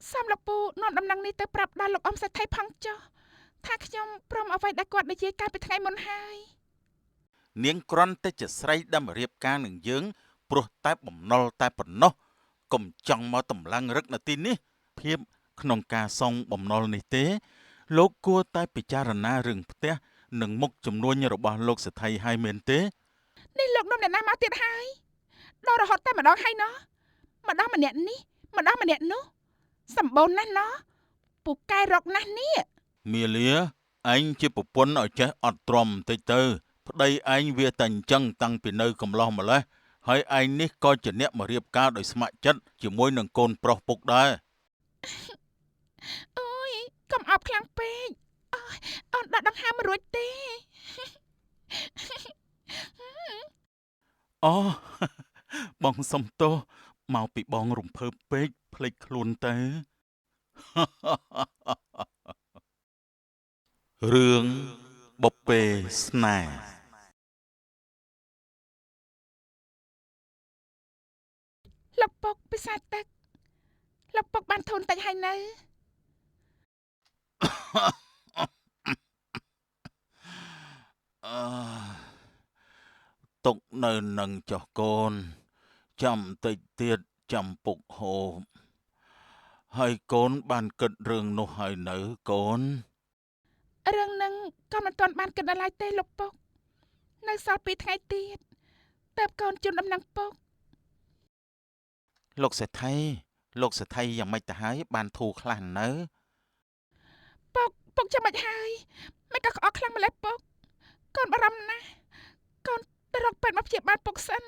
សំលោកពូនាំដំណឹងនេះទៅប្រាប់ដល់លោកអ៊ំសេដ្ឋីផងចុះថាខ្ញុំព្រមអ្វីដែលគាត់និយាយកាលពីថ្ងៃមុនហើយនាងគ្រាន់តែជាស្រីដែលមករៀបការនឹងយើងព្រោះតែបំណុលតែប៉ុណ្ណោះកុំចង់មកតម្លឹងរឹកនៅទីនេះភាពក្នុងការសងបំណុលនេះទេលោកគួរតែពិចារណារឿងផ្ទះនិងមុខចំនួនរបស់លោកសេដ្ឋីឲ្យមែនទេនេះលោកនាំអ្នកណាមកទៀតហើយដល់រហូតតែម្ដងហើយណោះម្ដងម្នាក់នេះម្ដងម្នាក់នោះសម្បូរណាស់ណោះពូកែរកណាស់នេះមាលាឯងជាប្រពន្ធឲ្យចេះអត់ទ្រាំបន្តិចទៅប្តីឯងវាតែអញ្ចឹងតាំងពីនៅកំឡោះម្លេះហើយឯងនេះក៏ជាអ្នកមករៀបការដោយស្ម័គ្រចិត្តជាមួយនឹងកូនប្រុសពុកដែរអូយកុំអោបខ្លាំងពេកអូនដាក់ដង្ហើមមិនរួចទេ អូបងសុំទោសមកពីបងរំភើបពេកភ្លេចខ្លួនទៅរឿងបុព្វេស្នេហ៍លោកពុកពិសាទឹកលោកពុកបានធូនតិចហើយនៅអឺទុកនៅនឹងចុះកូនចាំតិចទៀតចាំពុកហូបហើយកូនបានគិតរឿងនោះហើយនៅកូនរឿងនឹងក៏មិនទាន់បានគិតដល់ឡើយទេលោកពុកនៅសល់2ថ្ងៃទៀតតើបកូនជូនដំណឹងពុកលោកសេដ្ឋីយ៉ាងម៉េចទៅហើយបានធូរខ្លះនៅពុកចាំមិនហើយមិនក៏ក្អកខ្លាំងម្លេះពុកកូនបារម្ភណាស់កូនទៅរកពេទ្យមកព្យាបាលពុកសិន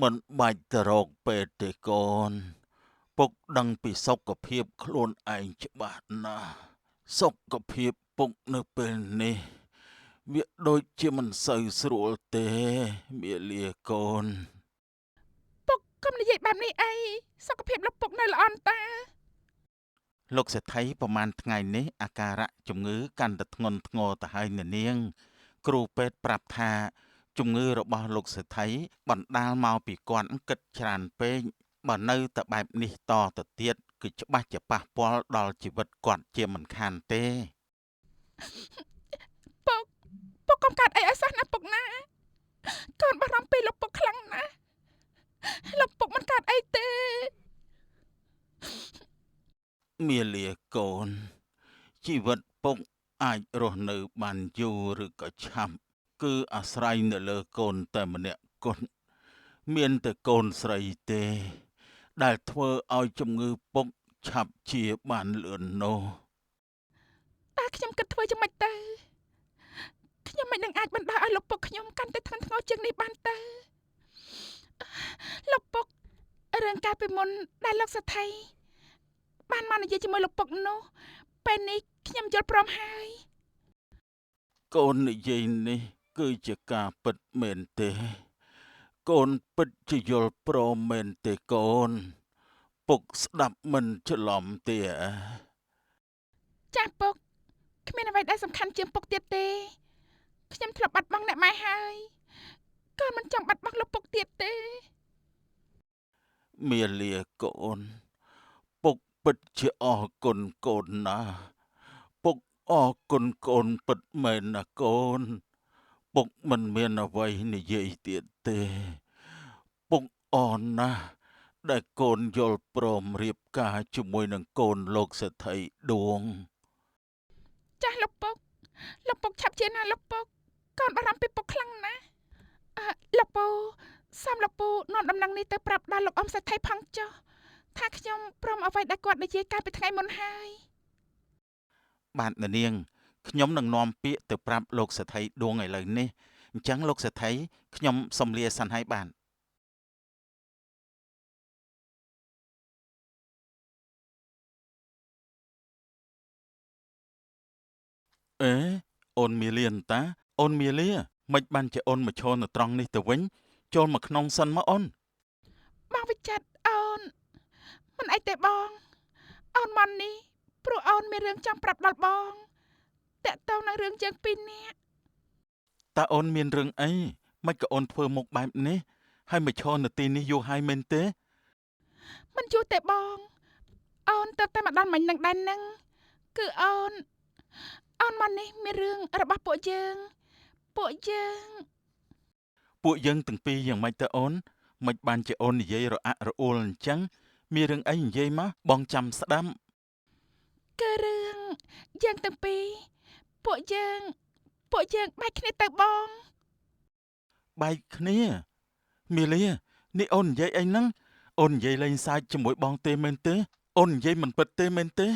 មិនបាច់ទៅរកពេទ្យទេកូនពុកដឹងពីសុខភាពខ្លួនឯងច្បាស់ណាស់សុខភាពពុកនៅពេលនេះវាដូចជាមិនសូវស្រួលទេមាលាកូនពុកកុំនិយាយបែបនេះអីសុខភាពលោកពុកនៅល្អតាលោកសេដ្ឋីប្រហែលថ្ងៃនេះអាការៈជំងឺកាន់តែធ្ងន់ធ្ងរទៅហើយនាងគ្រូពេទ្យប្រាប់ថាជំងឺរបស់លោកសេដ្ឋីបណ្ដាលមកពីគាត់គិតច្រើនពេកបើនៅតែបែបនេះតទៅទៀតគឺច្បាស់ជាប៉ះពាល់ដល់ជីវិតគាត់ជាមិនខានទេពុកកុំកាត់អីឲ្យសោះណាពុកណាកូនបារម្ភពីលោកពុកខ្លាំងណាស់លោកពុកមិនកាត់អីទេមាលាកូនជីវិតពុកអាចរស់នៅបានយូរឬក៏ឆាប់គឺអាស្រ័យនៅលើកូនតែម្នាក់គត់មានតែកូនស្រីទេដែលធ្វើឲ្យជំងឺពុកឆាប់ជាបានលឿននោះតើខ្ញុំគិតធ្វើយ៉ាងម៉េចទៅខ្ញុំមិននឹងអាចបណ្ដោយឲ្យលោកពុកខ្ញុំកាន់តែធ្ងន់ធ្ងរជាងនេះបានទៅលោកពុករឿងកាលពីមុនដែលលោកសេដ្ឋីបានមកនិយាយជាមួយលោកពុកនោះពេលនេះខ្ញុំយល់ព្រមហើយកូននិយាយនេះគឺជាការពិតមែនទេកូនពិតជាយល់ព្រមមែនទេកូនពុកស្ដាប់មិនច្រឡំទេចាស់ពុកគ្មានអ្វីដែលសំខាន់ជាងពុកទៀតទេខ្ញុំធ្លាប់បាត់បង់អ្នកម៉ែហើយកូនមិនចង់បាត់បង់លោកពុកទៀតទេមាលាកូនពុកពិតជាអរគុណកូនណាស់ពុកអរគុណកូនពិតមែនណាកូនពុកមិនមានអ្វីនិយាយទៀតទេពុកអរណាស់ដែលកូនយល់ព្រមរៀបការជាមួយនឹងកូនលោកសេដ្ឋីដួងចាស់លោកពុកឆាប់ជាណាលោកពុកកូនបារម្ភពីពុកខ្លាំងណាស់លោកពូសំលោកពូនាំដំណឹងនេះទៅប្រាប់ដល់លោកអ៊ំសេដ្ឋីផងចុះថាខ្ញុំព្រមអ្វីដែលគាត់និយាយកាលពីថ្ងៃមុនហើយបាទនាងខ្ញុំនឹងនាំពាក្យទៅប្រាប់លោកសេដ្ឋីដួងឥឡូវនេះអញ្ចឹងលោកសេដ្ឋីខ្ញុំសូមលាសិនហើយបាទអេអូនមាលាតាអូនមាលាមិនបានជាអូនមកឈរនៅត្រង់នេះទៅវិញចូលមកក្នុងសិនមកអូនបងវិចិត្រអូនមិនអីទេបងអូនមកនេះព្រោះអូនមានរឿងចង់ប្រាប់ដល់បងតាក់ទងនឹងរឿងយើងពីរនាក់តើអូនមានរឿងអី មិនក៏អូនធ្វើមុខបែបនេះហើយមកឈរនៅទីនេះយូរហើយមែនទេ មិនយូរទេបងអូនទៅតែម្ដងមិញនឹងដែរនឹងគឺអូនមកនេះមានរឿងរបស់ពួកយើងពួកយើង ពួកយើងទាំងពីរយ៉ាងម៉េចទៅអូនមិនបានជាអូននិយាយរអាក់រអួលអញ្ចឹងមានរឿងអីនិយាយមកបងចាំស្ដាប់ គឺរឿងយើងទាំងពីរពួកយើងបែកគ្នាទៅបង បែកគ្នាមីលានេះអូននិយាយអីហ្នឹងអូននិយាយលេងសើចជាមួយបងទេមែនទេអូននិយាយមិនពិតទេមែនទេ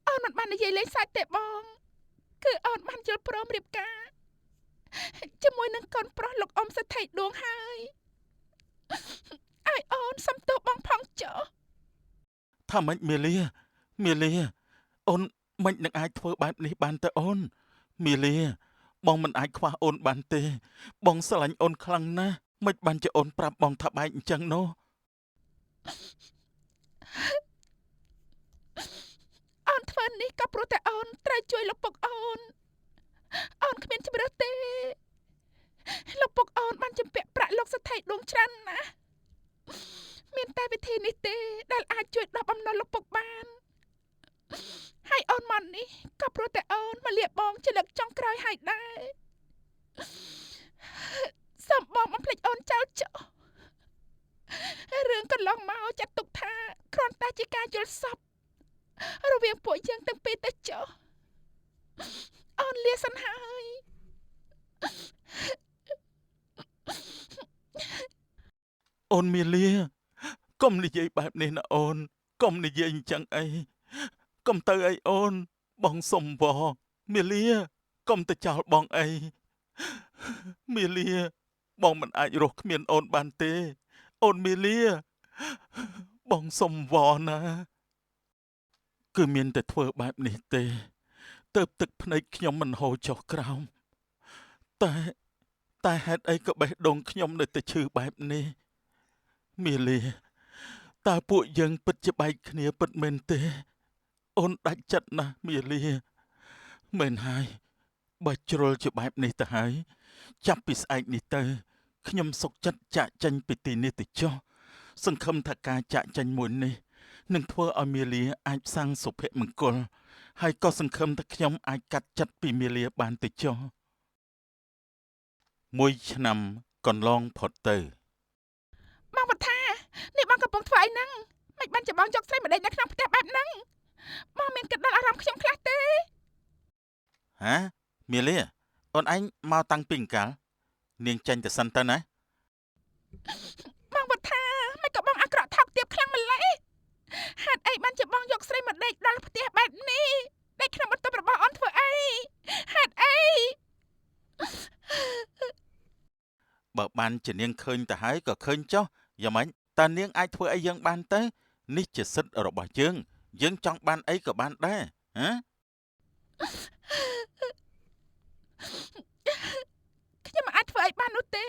អូនមិនបាននិយាយលេងសើចទេបងគឺអូនបានយល់ព្រមរៀបការជាមួយនឹងកូនប្រុសលោកអ៊ំសេដ្ឋីដួងហើយឲ្យអូនសំទោសបងផងចុះ ថាម៉េចមីលាអូនមិននឹងអាចធ្វើបែបនេះបានទៅអូនមីលាបងមិនអាចខ្វះអូនបានទេបងស្រឡាញ់អូនខ្លាំងណាស់មិនបានជាអូនប្រាប់បងថាបែកអញ្ចឹងនោះ អូនធ្វើនេះក៏ព្រោះតែអូនត្រូវជួយលោកពុកអូនគ្មានជំរឿទេលោកពុកអូនបានជំពាក់ប្រាក់លោកសេដ្ឋីដួងច្រើនណាស់មានតែវិធីនេះទេដែលអាចជួយដោះបំណុលលោកពុកបានហើយអូនមកនេះក៏ព្រោះតែអូនមកលៀបបងជាលើកចុងក្រោយហើយដែរសូមបងបំភ្លេចអូនចោលចុះរឿងកន្លងមកចាត់ទុកថាគ្រាន់តែជាការយល់សប្តិរវាងពួកយើងទាំងពីរទៅចុះអូនលាសិនហើយ អូនមីលាកុំនិយាយបែបនេះណាអូនកុំនិយាយអញ្ចឹងអីកុំទៅអីអូនបងសុំវមីលាកុំទៅចោលបងអីមីលាបងមិនអាចរស់គ្មានអូនបានទេអូនមីលាបងសុំវណាគឺមានតែធ្វើបែបនេះទេទើបទឹកភ្នែកខ្ញុំមិនហូរចុះក្រោមតែហេតុអីក៏បេះដូងខ្ញុំនៅតែឈឺបែបនេះមីលាតើពួកយើងពិតជាបែកគ្នាពិតមែនទេអូនដាច់ចិត្តណាស់មីលាមែនហើយបើជ្រុលជាបែបនេះទៅហើយចាប់ពីស្អែកនេះទៅខ្ញុំសុខចិត្តចាក់ចេញពីទីនេះទៅចុះសង្ឃឹមថាការចាក់ចេញមួយនេះនឹងធ្វើឲ្យមីលាអាចសាងសុភមង្គលហើយក៏សង្ឃឹមថាខ្ញុំអាចកាត់ចិត្តពីមីលាបានទៅចុះមួយឆ្នាំកន្លងផុតទៅ បងបថានេះបងកំពុងធ្វើអីហ្នឹងមិនបានជាបងយកស្រីមកដេកនៅក្នុងផ្ទះបែបហ្នឹងបងមានគិតដល់អារម្មណ៍ខ្ញុំខ្លះទេ ហាមីលាអូនឯងមកតាំងពីអង្កលនាងចេញទៅសិនទៅណា បងបថាមិនក៏បងអាក្រក់ថោកទាបខ្លាំងម្ល៉េះហេតុអីបានជាបងយកស្រីមកដេកដល់ផ្ទះបែបនេះដេកក្នុងបន្ទប់របស់អូនធ្វើអីហេតុអី បើបានជានាងឃើញទៅហើយក៏ឃើញចុះយ៉ាងម៉េចតើនាងអាចធ្វើអីយើងបានទៅនេះជាសិទ្ធិរបស់យើងចង់បានអីក៏បានដែរហ៎ ខ្ញុំមិនអាចធ្វើអីបាននោះទេ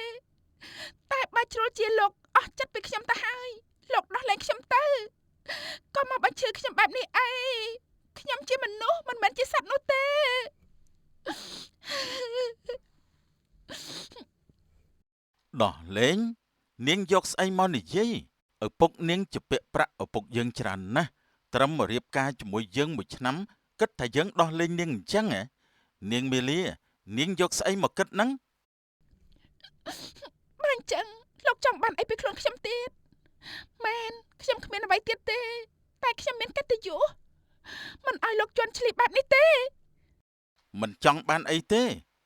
តែបើជ្រុលជាលោកអស់ចិត្តពីខ្ញុំទៅហើយលោកដោះលែងខ្ញុំទៅក៏មកបញ្ឈឺខ្ញុំបែបនេះអីខ្ញុំជាមនុស្សមិនមែនជាសត្វនោះទេ ដោះលែងនាងយកស្អីមកនិយាយឪពុកនាងជាពាក់ប្រាក់ឪពុកយើងច្រើនណាស់ត្រឹមមករៀបការជាមួយយើងមួយឆ្នាំគិតថាយើងដោះលែងនាងអញ្ចឹងហ៎នាងមេលានាងយកស្អីមកគិតហ្នឹង បើអញ្ចឹងលោកចង់បានអីពីខ្លួនខ្ញុំទៀតមែនខ្ញុំគ្មានអ្វីទៀតទេតែខ្ញុំមានកិត្តិយសមិនឲ្យលោកជន់ឈ្លីបែបនេះទេ មិនចង់បានអីទេ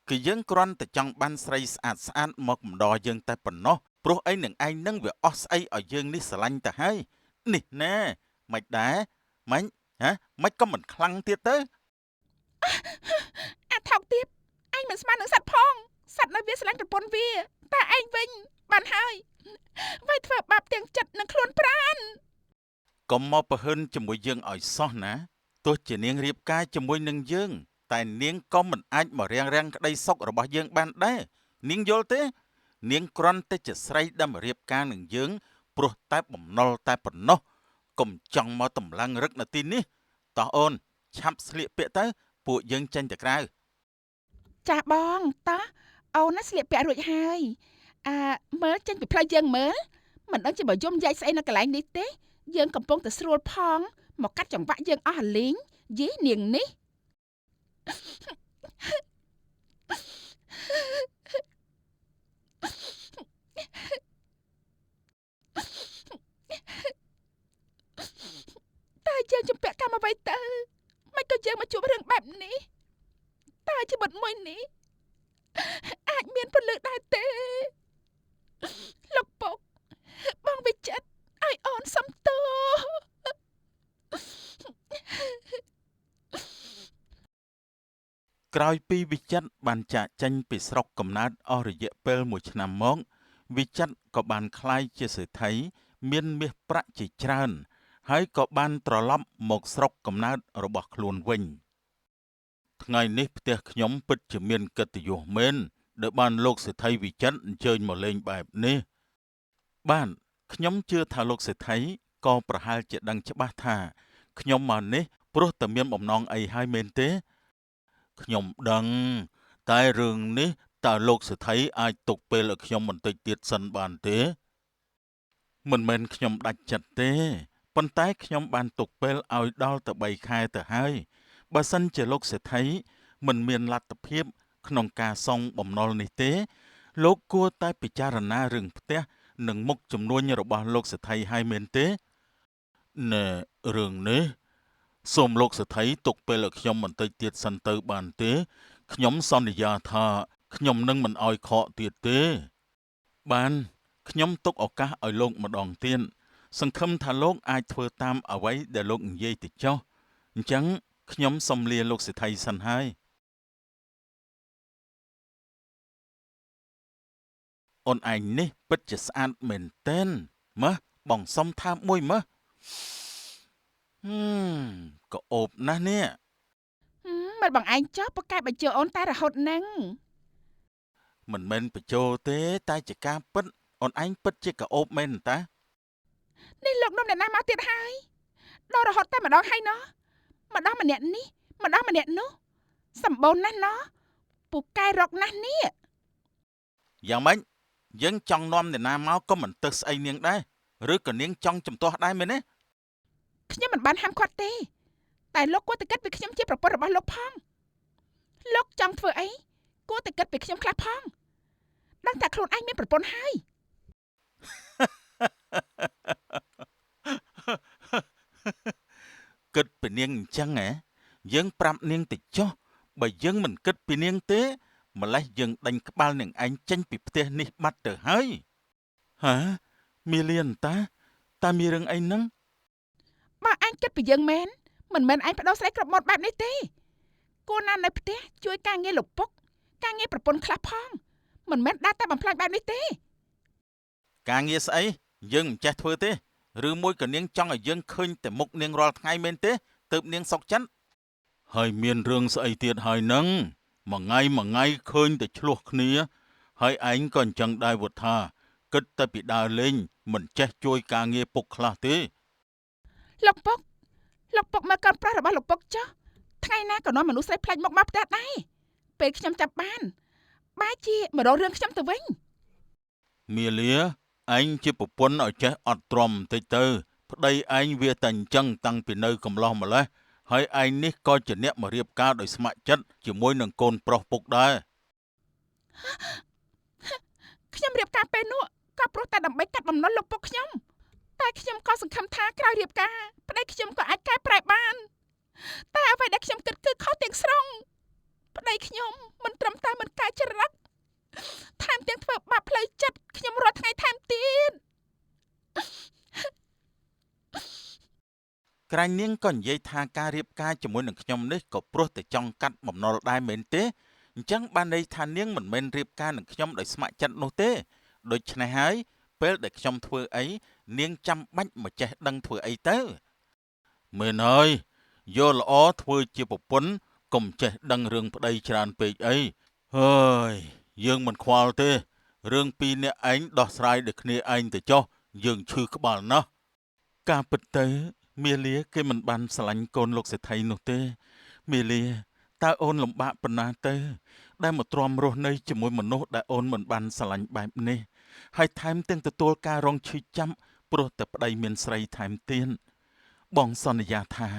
គឺយើងគ្រាន់តែចង់បានស្រីស្អាតមកកំដរយើងតែប៉ុណ្ណោះព្រោះអីនឹងឯងនឹងវាអស់ស្អីឲ្យយើងនេះស្រឡាញ់ទៅហើយនេះណែមិនដែរមិនមិនក៏មិនខ្លាំងទៀតទៅ អាថោកទៀតឯងមិនស្មាននឹងសត្វផងសត្វនៅវាស្រឡាញ់ប្រពន្ធវាតែឯងវិញបានហើយវាយធ្វើបាបទាំងចិត្តនិងខ្លួនប្រាណ កុំមកប្រហិនជាមួយយើងឲ្យសោះណាទោះជានាងរៀបការជាមួយនឹងយើងតែនាងក៏មិនអាចមករាំងក្តីសុខរបស់យើងបានដែរនាងយល់ទេនាងគ្រាន់តែជាស្រីដែលមករៀបការនឹងយើងព្រោះតែបំណុលតែប៉ុណ្ណោះកុំចង់មកតម្លឹងរឹកនៅទីនេះតោះអូនឆាប់ស្លៀកពាក់ទៅពួកយើងចេញទៅក្រៅ ចាបងតោះអូនណាស្លៀកពាក់រួចហើយមើលចេញពីផ្លូវយើងមើលមិនដឹងជាបើយំយាយស្អីនៅកន្លែងនេះទេយើងកំពុងតែស្រួលផងមកកាត់ចង្វាក់យើងអស់អាលីងយីនាងនេះតើយើងជំពាក់កម្មអ្វីទៅមិនក៏យើងមកជួបរឿងបែបនេះតើជីវិតមួយនេះអាចមានពលឹកដែរទេលោកពុកបងវិចិត្រឲ្យអូនសំទោស ក្រោយពីវិចិត្របានចាកចេញពីស្រុកកំណើតអស់រយៈពេល1ឆ្នាំមកវិចិត្រក៏បានក្លាយជាសេដ្ឋីមានមាសប្រាក់ជាច្រើនហើយក៏បានត្រឡប់មកស្រុកកំណើតរបស់ខ្លួនវិញថ្ងៃនេះផ្ទះខ្ញុំពិតជាមានកិត្តិយសមែនដែលបានលោកសេដ្ឋីវិចិត្រអញ្ជើញមកលេងបែបនេះបានខ្ញុំជឿថាលោកសេដ្ឋីក៏ប្រហែលជាដឹងច្បាស់ថាខ្ញុំមកនេះព្រោះតែមានបំណងអីហើយមែនទេខ្ញុំដឹងតែរឿងនេះតើលោកសេដ្ឋីអាចទុកពេលឲ្យខ្ញុំបន្តិចទៀតសិនបានទេមិនមែនខ្ញុំដាច់ចិត្តទេប៉ុន្តែខ្ញុំបានទុកពេលឲ្យដល់ទៅ3ខែទៅហើយបើសិនជាលោកសេដ្ឋីមិនមានលទ្ធភាពក្នុងការសងបំណុលនេះទេលោកគួរតែពិចារណារឿងផ្ទះនិងមុខចំនួនរបស់លោកសេដ្ឋីឲ្យមែនទេណែរឿងនេះសូមលោកសេដ្ឋីទុកពេលឲ្យខ្ញុំបន្តិចទៀតសិនទៅបានទេខ្ញុំសន្យាថាខ្ញុំនឹងមិនឲ្យខកទៀតទេបានខ្ញុំទុកឱកាសឲ្យលោកម្ដងទៀតសង្ឃឹមថាលោកអាចធ្វើតាមអ្វីដែលលោកនិយាយទៅចុះអញ្ចឹងខ្ញុំសូមលាលោកសេដ្ឋីសិនហើយអូនឯងនេះពិតជាស្អាតមែនទែនមើលបងសុំថើបមួយមើលក៏អូបណាស់នេះមិនបងឯងចោះប្រកែកបញ្ជើអូនតែរហូតនឹងមិនមែនបញ្ចោទេតែជាការពិតអូនឯងពិតជាកោបមែនតានេះលោកនំអ្នកណាមកទៀតហើយដល់រហូតតែម្ដងហើយណោះម្ដងម្នាក់នេះម្ដងម្នាក់នោះសម្បូរណាស់ណោះពូកែរកណាស់នេះយ៉ាងម៉េចយើងចង់នាំអ្នកណាមកក៏មិនទៅស្អីនាងដែរឬក៏នាងចង់ជំទាស់ដែរមែនទេខ្ញុំមិនបានហាមឃាត់ទេតែលោកគួរតែគិតពីខ្ញុំជាប្រពន្ធរបស់លោកផងលោកចង់ធ្វើអីគួរតែគិតពីខ្ញុំខ្លះផងដឹងតែខ្លួនឯងមានប្រពន្ធហើយគិតពីនាងអញ្ចឹងហ៎យើងប្រាប់នាងទៅចុះបើយើងមិនគិតពីនាងទេម្លេះយើងដេញក្បាលនាងឯងចេញពីផ្ទះនេះបាត់ទៅហើយហាមីលៀនតាមានរឿងអីហ្នឹងបើអញគិតពីយើងមែនមិនមែនអញបដោស្រីគ្រប់ម៉ូតបែបនេះទេគួរណានៅផ្ទះជួយការងារលោកពុកការងារប្រពន្ធខ្លះផងមិនមែនដើរតែបំផ្លាញបែបនេះទេការងារស្អីយើងមិនចេះធ្វើទេឬមួយក៏នាងចង់ឲ្យយើងឃើញតែមុខនាងរាល់ថ្ងៃមែនទេទើបនាងសុកចិត្តហើយមានរឿងស្អីទៀតហើយនឹងមួយថ្ងៃឃើញតែឆ្លោះគ្នាហើយឯងក៏អញ្ចឹងដែរវុធាគិតតែពីដើរលេងមិនចេះជួយការងារពុកខ្លះទេលោកពុកមើលកូនប្រុសរបស់លោកពុកចុះថ្ងៃណាក៏នាំមនុស្សស្រីផ្លាច់មុខមកផ្ទះដែរពេលខ្ញុំចាប់បានបែរជាមករករឿងខ្ញុំទៅវិញមាលាឯងជាប្រពន្ធឲ្យចេះអត់ទ្រាំបន្តិចទៅប្តីឯងវាតែអញ្ចឹងតាំងពីនៅកំឡោះម្លេះហើយឯងនេះក៏ជាអ្នកមករៀបការដោយស្ម័គ្រចិត្តជាមួយនឹងកូនប្រុសពុកដែរខ្ញុំរៀបការពេលនោះក៏ព្រោះតែដើម្បីកាត់បំណុលលោកពុកខ្ញុំតែខ្ញុំក៏សង្ឃឹមថាក្រោយរៀបការប្តីខ្ញុំក៏អាចកែប្រែបានតែអ្វីដែលខ្ញុំគិតគឺខុសទាំងស្រុងប្តីខ្ញុំមិនត្រឹមតែមិនកែច្រឡឹកថែមទាំងធ្វើបាបផ្លូវចិត្តខ្ញុំរាល់ថ្ងៃថែមទៀតក្រែងនាងក៏និយាយថាការរៀបការជាមួយនឹងខ្ញុំនេះក៏ព្រោះតែចង់កាត់បំណុលដែរមែនទេអញ្ចឹងបានន័យថានាងមិនមែនរៀបការនឹងខ្ញុំដោយស្ម័គ្រចិត្តនោះទេដូច្នេះហើយពេលដែលខ្ញុំធ្វើអីនាងចាំបាច់មកចេះដឹងធ្វើអីទៅមែនហើយយកល្អធ្វើជាប្រពន្ធកុំចេះដឹងរឿងប្តីច្រើនពេកអីហើយយើងមិនខ្វល់ទេរឿងពីរនាក់ឯងដោះស្រាយដូចគ្នាឯងទៅចុះយើងឈឺក្បាលណាស់ការពិតទៅមាលាគេមិនបានស្រឡាញ់កូនលោកសេដ្ឋីនោះទេមាលាតើអូនលំបាកប៉ុណ្ណាទៅ ដែលមកទ្រាំរស់នៅជាមួយមនុស្សដែលអូនមិនបានស្រឡាញ់បែបនេះហើយថែមទាំងទទួលការរងឈឺចាប់ព្រោះតែប្តីមានស្រីថែមទៀតបងសន្យាថា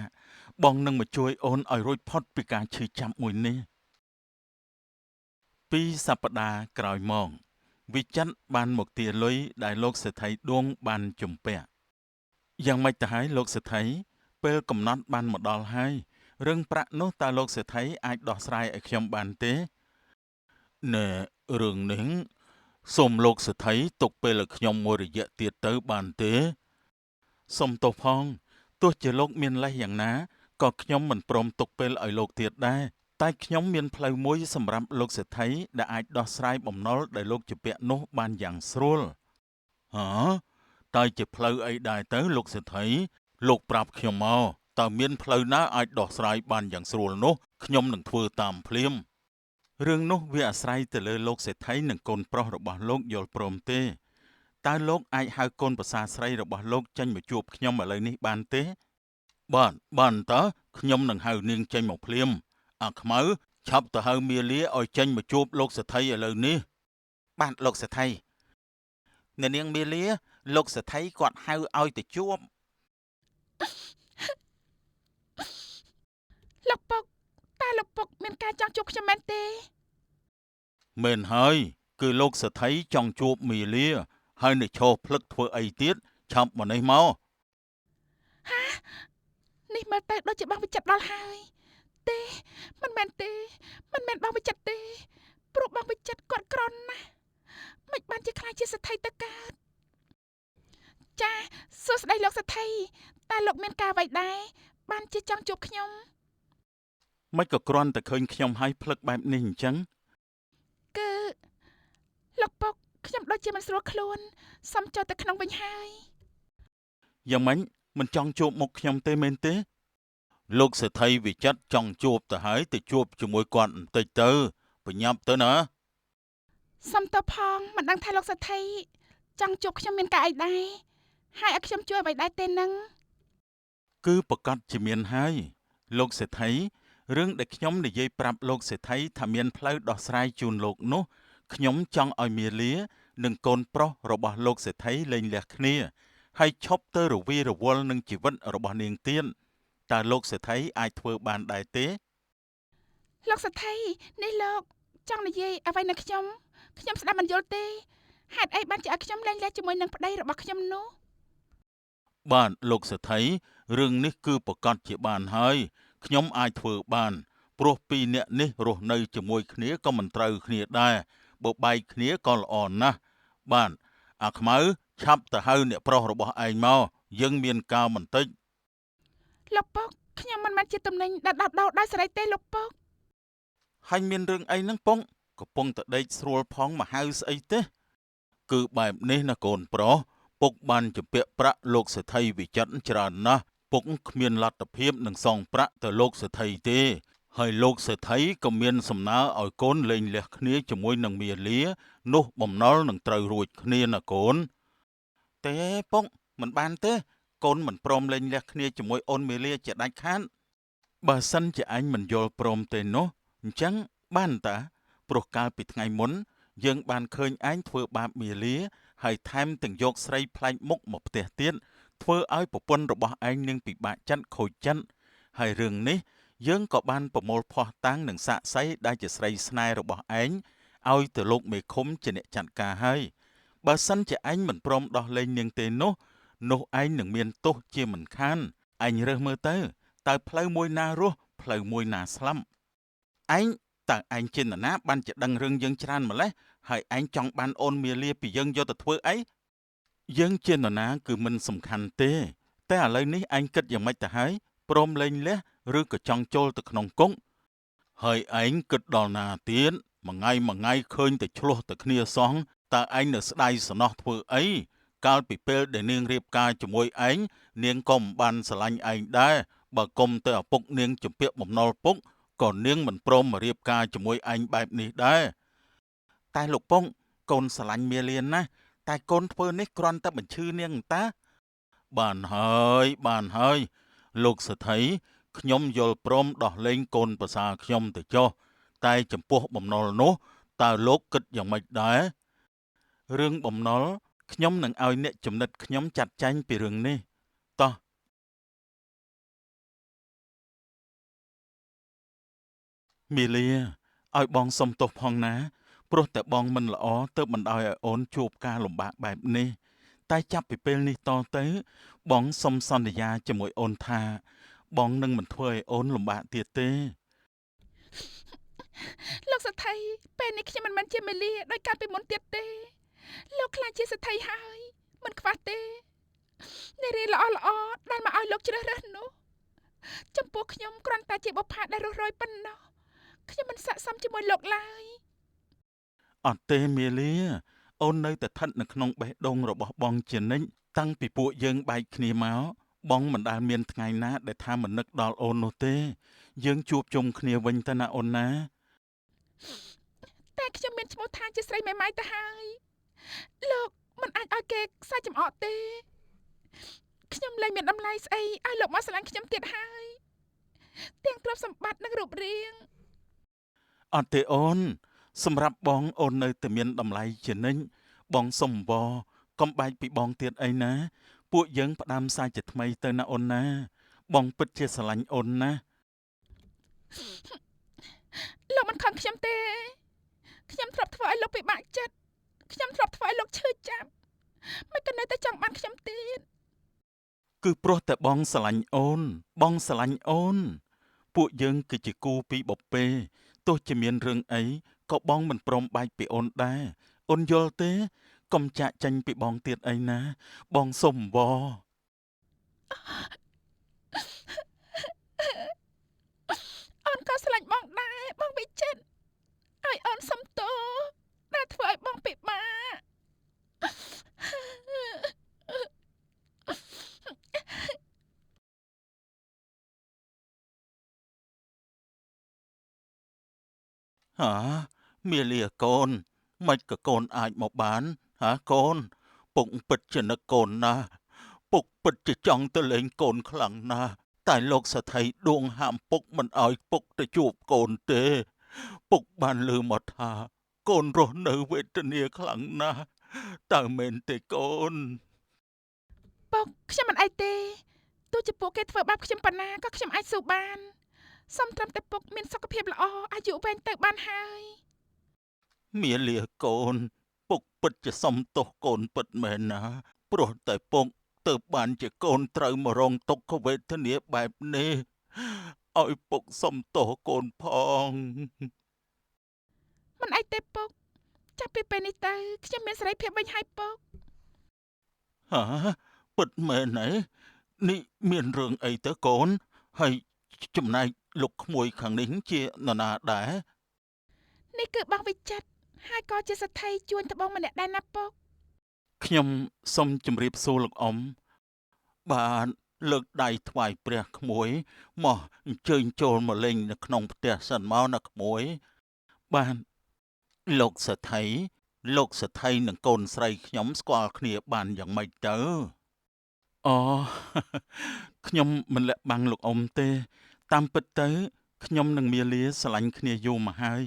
បងនឹងមកជួយអូនឲ្យរួចផុតពីការឈឺចាប់មួយនេះ2 សប្តាហ៍ក្រោយមកវិចិត្របានមកទារលុយដែលលោកសេដ្ឋីដួងបានជំពាក់យ៉ាងម៉េចទៅហើយលោកសេដ្ឋីពេលកំណត់បានមកដល់ហើយរឿងប្រាក់នោះតើលោកសេដ្ឋីអាចដោះស្រាយឲ្យខ្ញុំបានទេណែរឿងនេះសូមលោកសេដ្ឋីទុកពេលឲ្យខ្ញុំមួយរយៈទៀតទៅបានទេសូមទោសផងទោះជាលោកមានលេសយ៉ាងណាក៏ខ្ញុំមិនព្រមទុកពេលឲ្យលោកទៀតដែរតែខ្ញុំមានផ្លូវមួយសម្រាប់លោកសេដ្ឋីដែលអាចដោះស្រាយបំណុលដែលលោកជាពាក់នោះបានយ៉ាងស្រួលហ៎តើជាផ្លូវអីដែរទៅលោកសេដ្ឋីលោកប្រាប់ខ្ញុំមកតើមានផ្លូវណាអាចដោះស្រាយបានយ៉ាងស្រួលនោះខ្ញុំនឹងធ្វើតាមភ្លាមរឿងនោះវាអាស្រ័យទៅលើលោកសេដ្ឋីនិងកូនប្រុសរបស់លោកយល់ព្រមទេតើលោកអាចហៅកូនប្រសារស្រីរបស់លោកចេញមកជួបខ្ញុំឥឡូវនេះបានទេបានតើខ្ញុំនឹងហៅនាងចេញមកភ្លាមអាខ្មៅឆាប់ទៅហៅមាលាឲ្យចេញមកជួបលោកសេដ្ឋីឥឡូវនេះបាទលោកសេដ្ឋីអ្នកនាងមាលាលោកសេដ្ឋីគាត់ហៅឲ្យទៅជួបលោកពុកតើលោកពុកមានការចង់ជួបខ្ញុំមែនទេមែនហើយគឺលោកសេដ្ឋីចង់ជួបមាលាហើយនៅឈរភ្លឹកធ្វើអីទៀតឆាប់មកនេះមកនេះមើលទៅដូចជាបងវិចិត្រដល់ហើយទេមិនមែនបងវិចិត្រទេព្រោះបងវិចិត្រគាត់ក្រណាស់មិនបានជាខ្លាចជាសេដ្ឋីទៅកើតចាសួស្ដីលោកសេដ្ឋីតើលោកមានការអ្វីដែរបានជាចង់ជួបខ្ញុំមិនក៏គ្រាន់តែឃើញខ្ញុំហើយភ្លឹកបែបនេះអញ្ចឹងគឺលោកពុកខ្ញុំដូចជាមិនស្រួលខ្លួនសុំចូលទៅក្នុងវិញហើយយ៉ាងម៉េចមិនចង់ជួបមុខខ្ញុំទេមែនទេលោកសេដ្ឋីវិចិត្រចង់ជួបទៅហើយទៅជួបជាមួយគាត់បន្តិចទៅបញ្ញាប់ទៅណាសុំតបផងមិនដឹងថាលោកសេដ្ឋីចង់ជួបខ្ញុំមានការអីដែរហើយឲ្យខ្ញុំជួយអ្វីដែរទេនឹងគឺប្រកាសជាមានហើយលោកសេដ្ឋីរឿងដែលខ្ញុំនិយាយប្រាប់លោកសេដ្ឋីថាមានផ្លូវដោះស្រាយជូនលោកនោះខ្ញុំចង់ឲ្យមាលានិងកូនប្រុសរបស់លោកសេដ្ឋីលែងលះគ្នាហើយឈប់ទៅរវីរវល់នឹងជីវិតរបស់នាងទៀតតើលោកសេដ្ឋីអាចធ្វើបានដែរទេលោកសេដ្ឋីនេះលោកចង់និយាយអ្វីនឹងខ្ញុំស្ដាប់មិនយល់ទេហេតុអីបានជាឲ្យខ្ញុំលែងលះជាមួយនឹងប្តីរបស់ខ្ញុំនោះបាទលោកសេដ្ឋីរឿងនេះគឺប្រកាសជាបានហើយខ្ញុំអាចធ្វើបានព្រោះពីរនាក់នេះរស់នៅជាមួយគ្នាក៏មិនត្រូវគ្នាដែរបើបែកគ្នាក៏ល្អណាស់បាទអាខ្មៅឆាប់ទៅហៅអ្នកប្រុសរបស់ឯងមកយើងមានការបន្តិចលោកពុកខ្ញុំមិនមែនជាទំនិញដែលដោតដោដោយសេរីទេលោកពុកហើយមានរឿងអីហ្នឹងប៉ុងកំពុងតែដេកស្រួលផងមកហៅស្អីទេគឺបែបនេះណាកូនប្រុសពុកបានជំពាក់ប្រាក់លោកសេដ្ឋីវិចិត្រច្រើនណាស់ពុកគ្មានលទ្ធភាពនឹងសងប្រាក់ទៅលោកសេដ្ឋីទេហើយលោកសេដ្ឋីក៏មានសំណើឲ្យកូនលែងលះគ្នាជាមួយនឹងមាលានោះបំណុលនឹងត្រូវរួចគ្នាណាកូនទេពុកមិនបានទេកូនមិនព្រមលែងលះគ្នាជាមួយអូនមាលាជាដាច់ខាតបើសិនជាអញមិនយល់ព្រមទេនោះអញ្ចឹងបានតាព្រោះកាលពីថ្ងៃមុនយើងបានឃើញឯងធ្វើបាបមាលាហើយថែមទាំងយកស្រីប្លែកមុខមកផ្ទះទៀតធ្វើឲ្យប្រពន្ធរបស់ឯងនឹងពិបាកចិត្តខូចចិត្តហើយរឿងនេះយើងក៏បានប្រមូលភស្តុតាងនិងសាក្សីដែលជាស្រីស្នេហ៍របស់ឯងឲ្យទៅលោកមេឃុំជាអ្នកចាត់ការហើយបើសិនជាឯងមិនព្រមដោះលែងនាងទេនោះឯងនឹងមានទោសជាមិនខានឯងរើសមើលទៅតើផ្លូវមួយណារស់ផ្លូវមួយណាស្លាប់ឯងតើឯងចេតនាបានជាដឹងរឿងយើងច្រើនម្ល៉េះហើយឯងចង់បានអូនមាលាពីយើងយកទៅធ្វើអីយើងចេតនាគឺមិនសំខាន់ទេតែឥឡូវនេះឯងគិតយ៉ាងម៉េចទៅហើយព្រមលែងលះឬក៏ចង់ចូលទៅក្នុងគុកហើយឯងគិតដល់ណាទៀតមួយថ្ងៃឃើញតែឆ្លោះតែគ្នាសោះតើឯងនៅស្ដាយសំណោះធ្វើអីកាលពីពេលដែលនាងរៀបការជាមួយឯងនាងក៏មិនបានស្រឡាញ់ឯងដែរបើគុំទៅឪពុកនាងជំពាក់បំណុលពុកក៏នាងមិនព្រមមករៀបការជាមួយឯងបែបនេះដែរតែលោកពងកូនស្រឡាញ់មាលាណាស់តែកូនធ្វើនេះគ្រាន់តែបញ្ឈឺនាងតាបានហើយលោកសេដ្ឋីខ្ញុំយល់ព្រមដោះលែងកូនប្រសាខ្ញុំទៅចុះ តែចំពោះបំណុលនោះតើលោកគិតយ៉ាងម៉េចដែររឿងបំណុលខ្ញុំនឹងឲ្យអ្នកចំណិតខ្ញុំចាត់ចែងពីរឿងនេះតោះមីលាឲ្យបងសុំទោសផងណាព្រោះតែបងមិនល្អទើបបណ្ដោយឲ្យអូនជួបការលំបាកបែបនេះតែចាប់ពីពេលនេះតទៅបងសុំសន្យាជាមួយអូនថាបងនឹងមិនធ្វើឲ្យអូនលំបាកទៀតទេលោកសេដ្ឋីពេលនេះខ្ញុំមិនមែនជាមេលាដោយកាលពីមុនទៀតទេលោកខ្លាចជាសេដ្ឋីហើយមិនខ្វះទេនារីល្អដែលមកឲ្យលោកជ្រើសរើសនោះចំពោះខ្ញុំគ្រាន់តែជាបុប្ផាដែលរស់រយប៉ុណ្ណោះខ្ញុំមិនស័ក្តិសមជាមួយលោកឡើយអត់ទេមីលាអូននៅតែស្ថិតនៅក្នុងបេះដូងរបស់បងជានិច្ចតាំងពីពួកយើងបែកគ្នាមកបងមិនដែលមានថ្ងៃណាដែលថាមិននឹកដល់អូននោះទេយើងជួបជុំគ្នាវិញទៅណាអូនណាតែខ្ញុំមានឈ្មោះថាជាស្រីមេម៉ាយទៅហើយលោកមិនអាចឲ្យគេខ្សែចំអកទេខ្ញុំលែងមានតម្លៃស្អីឲ្យលោកមកស្រឡាញ់ខ្ញុំទៀតហើយទាំងទ្រព្យសម្បត្តិនិងរូបរាងអត់ទេអូនសម្រាប់បងអូននៅតែមានតម្លៃជានិច្ចបងសុំវកុំបែកពីបងទៀតអីណាពួកយើងផ្ដាំសាជាថ្មីទៅណាអូនណាបងពិតជាស្រឡាញ់អូនណាលោកមិនខឹងខ្ញុំទេខ្ញុំធ្លាប់ធ្វើឲ្យលោកពិបាកចិត្តខ្ញុំធ្លាប់ធ្វើឲ្យលោកឈឺចាប់មិនក៏នៅតែចង់បានខ្ញុំទៀតគឺព្រោះតែបងស្រឡាញ់អូនបងស្រឡាញ់អូនពួកយើងគឺជាគូពីរបុព្វេទោះជាមានរឿងអីក៏បងមិនព្រមបែកពីអូនដែរអូនយល់ទេកុំចាក់ចាញ់ពីបងទៀតអីណាបងសុំវអូនក៏ស្រឡាញ់បងដែរបងវិចិត្រឲ្យអូនសុំទោសដែលធ្វើឲ្យបងពិបាកហាមាលាកូនមិនក៏កូនអាចមកបានហាកូនពុកពិតជានឹកកូនណាពុកពិតជាចង់ទៅលេងកូនខ្លាំងណាស់តែលោកសថីដួងហាមពុកមិនឲ្យពុកទៅជួបកូនទេពុកបានឮមកថាកូនរស់នៅវេទនាខ្លាំងណាស់តើមែនទេកូនពុកខ្ញុំមិនអីទេទោះជាពួកគេធ្វើបាបខ្ញុំប៉ុណ្ណាក៏ខ្ញុំអាចស៊ូបានសូមត្រឹមតែពុកមានសុខភាពល្អអាយុវែងទៅបានហើយមាលាកូនពុកពិតជាសុំទោសកូនពិតមែនណាព្រោះតែពុកទើបបានជាកូនត្រូវមករងទុក្ខវេទនាបែបនេះឲ្យពុកសុំទោសកូនផងមិនអីទេពុកចាប់ពីពេលនេះទៅខ្ញុំមានសេរីភាពវិញហើយពុកហាពិតមែនទេនេះមានរឿងអីទៅកូនហើយចំណែកលោកក្មួយខាងនេះជានរណាដែរនេះគឺបងវិចិត្រហើយក៏ជាសេដ្ឋីជួញត្បូងម្នាក់ដែរណាពុកខ្ញុំសូមជម្រាបសួរលោកអ៊ំបានលើកដៃថ្វាយព្រះក្មួយមកអញ្ជើញចូលមកលេងនៅក្នុងផ្ទះសិនមកណាក្មួយបានលោកសថីនិងកូនស្រីខ្ញុំស្គាល់គ្នាបានយ៉ាងម៉េចទៅអូខ្ញុំមិនលាក់បាំងលោកអ៊ំទេតាមពិតទៅខ្ញុំនិងមាលាស្រឡាញ់គ្នាយូរមកហើយ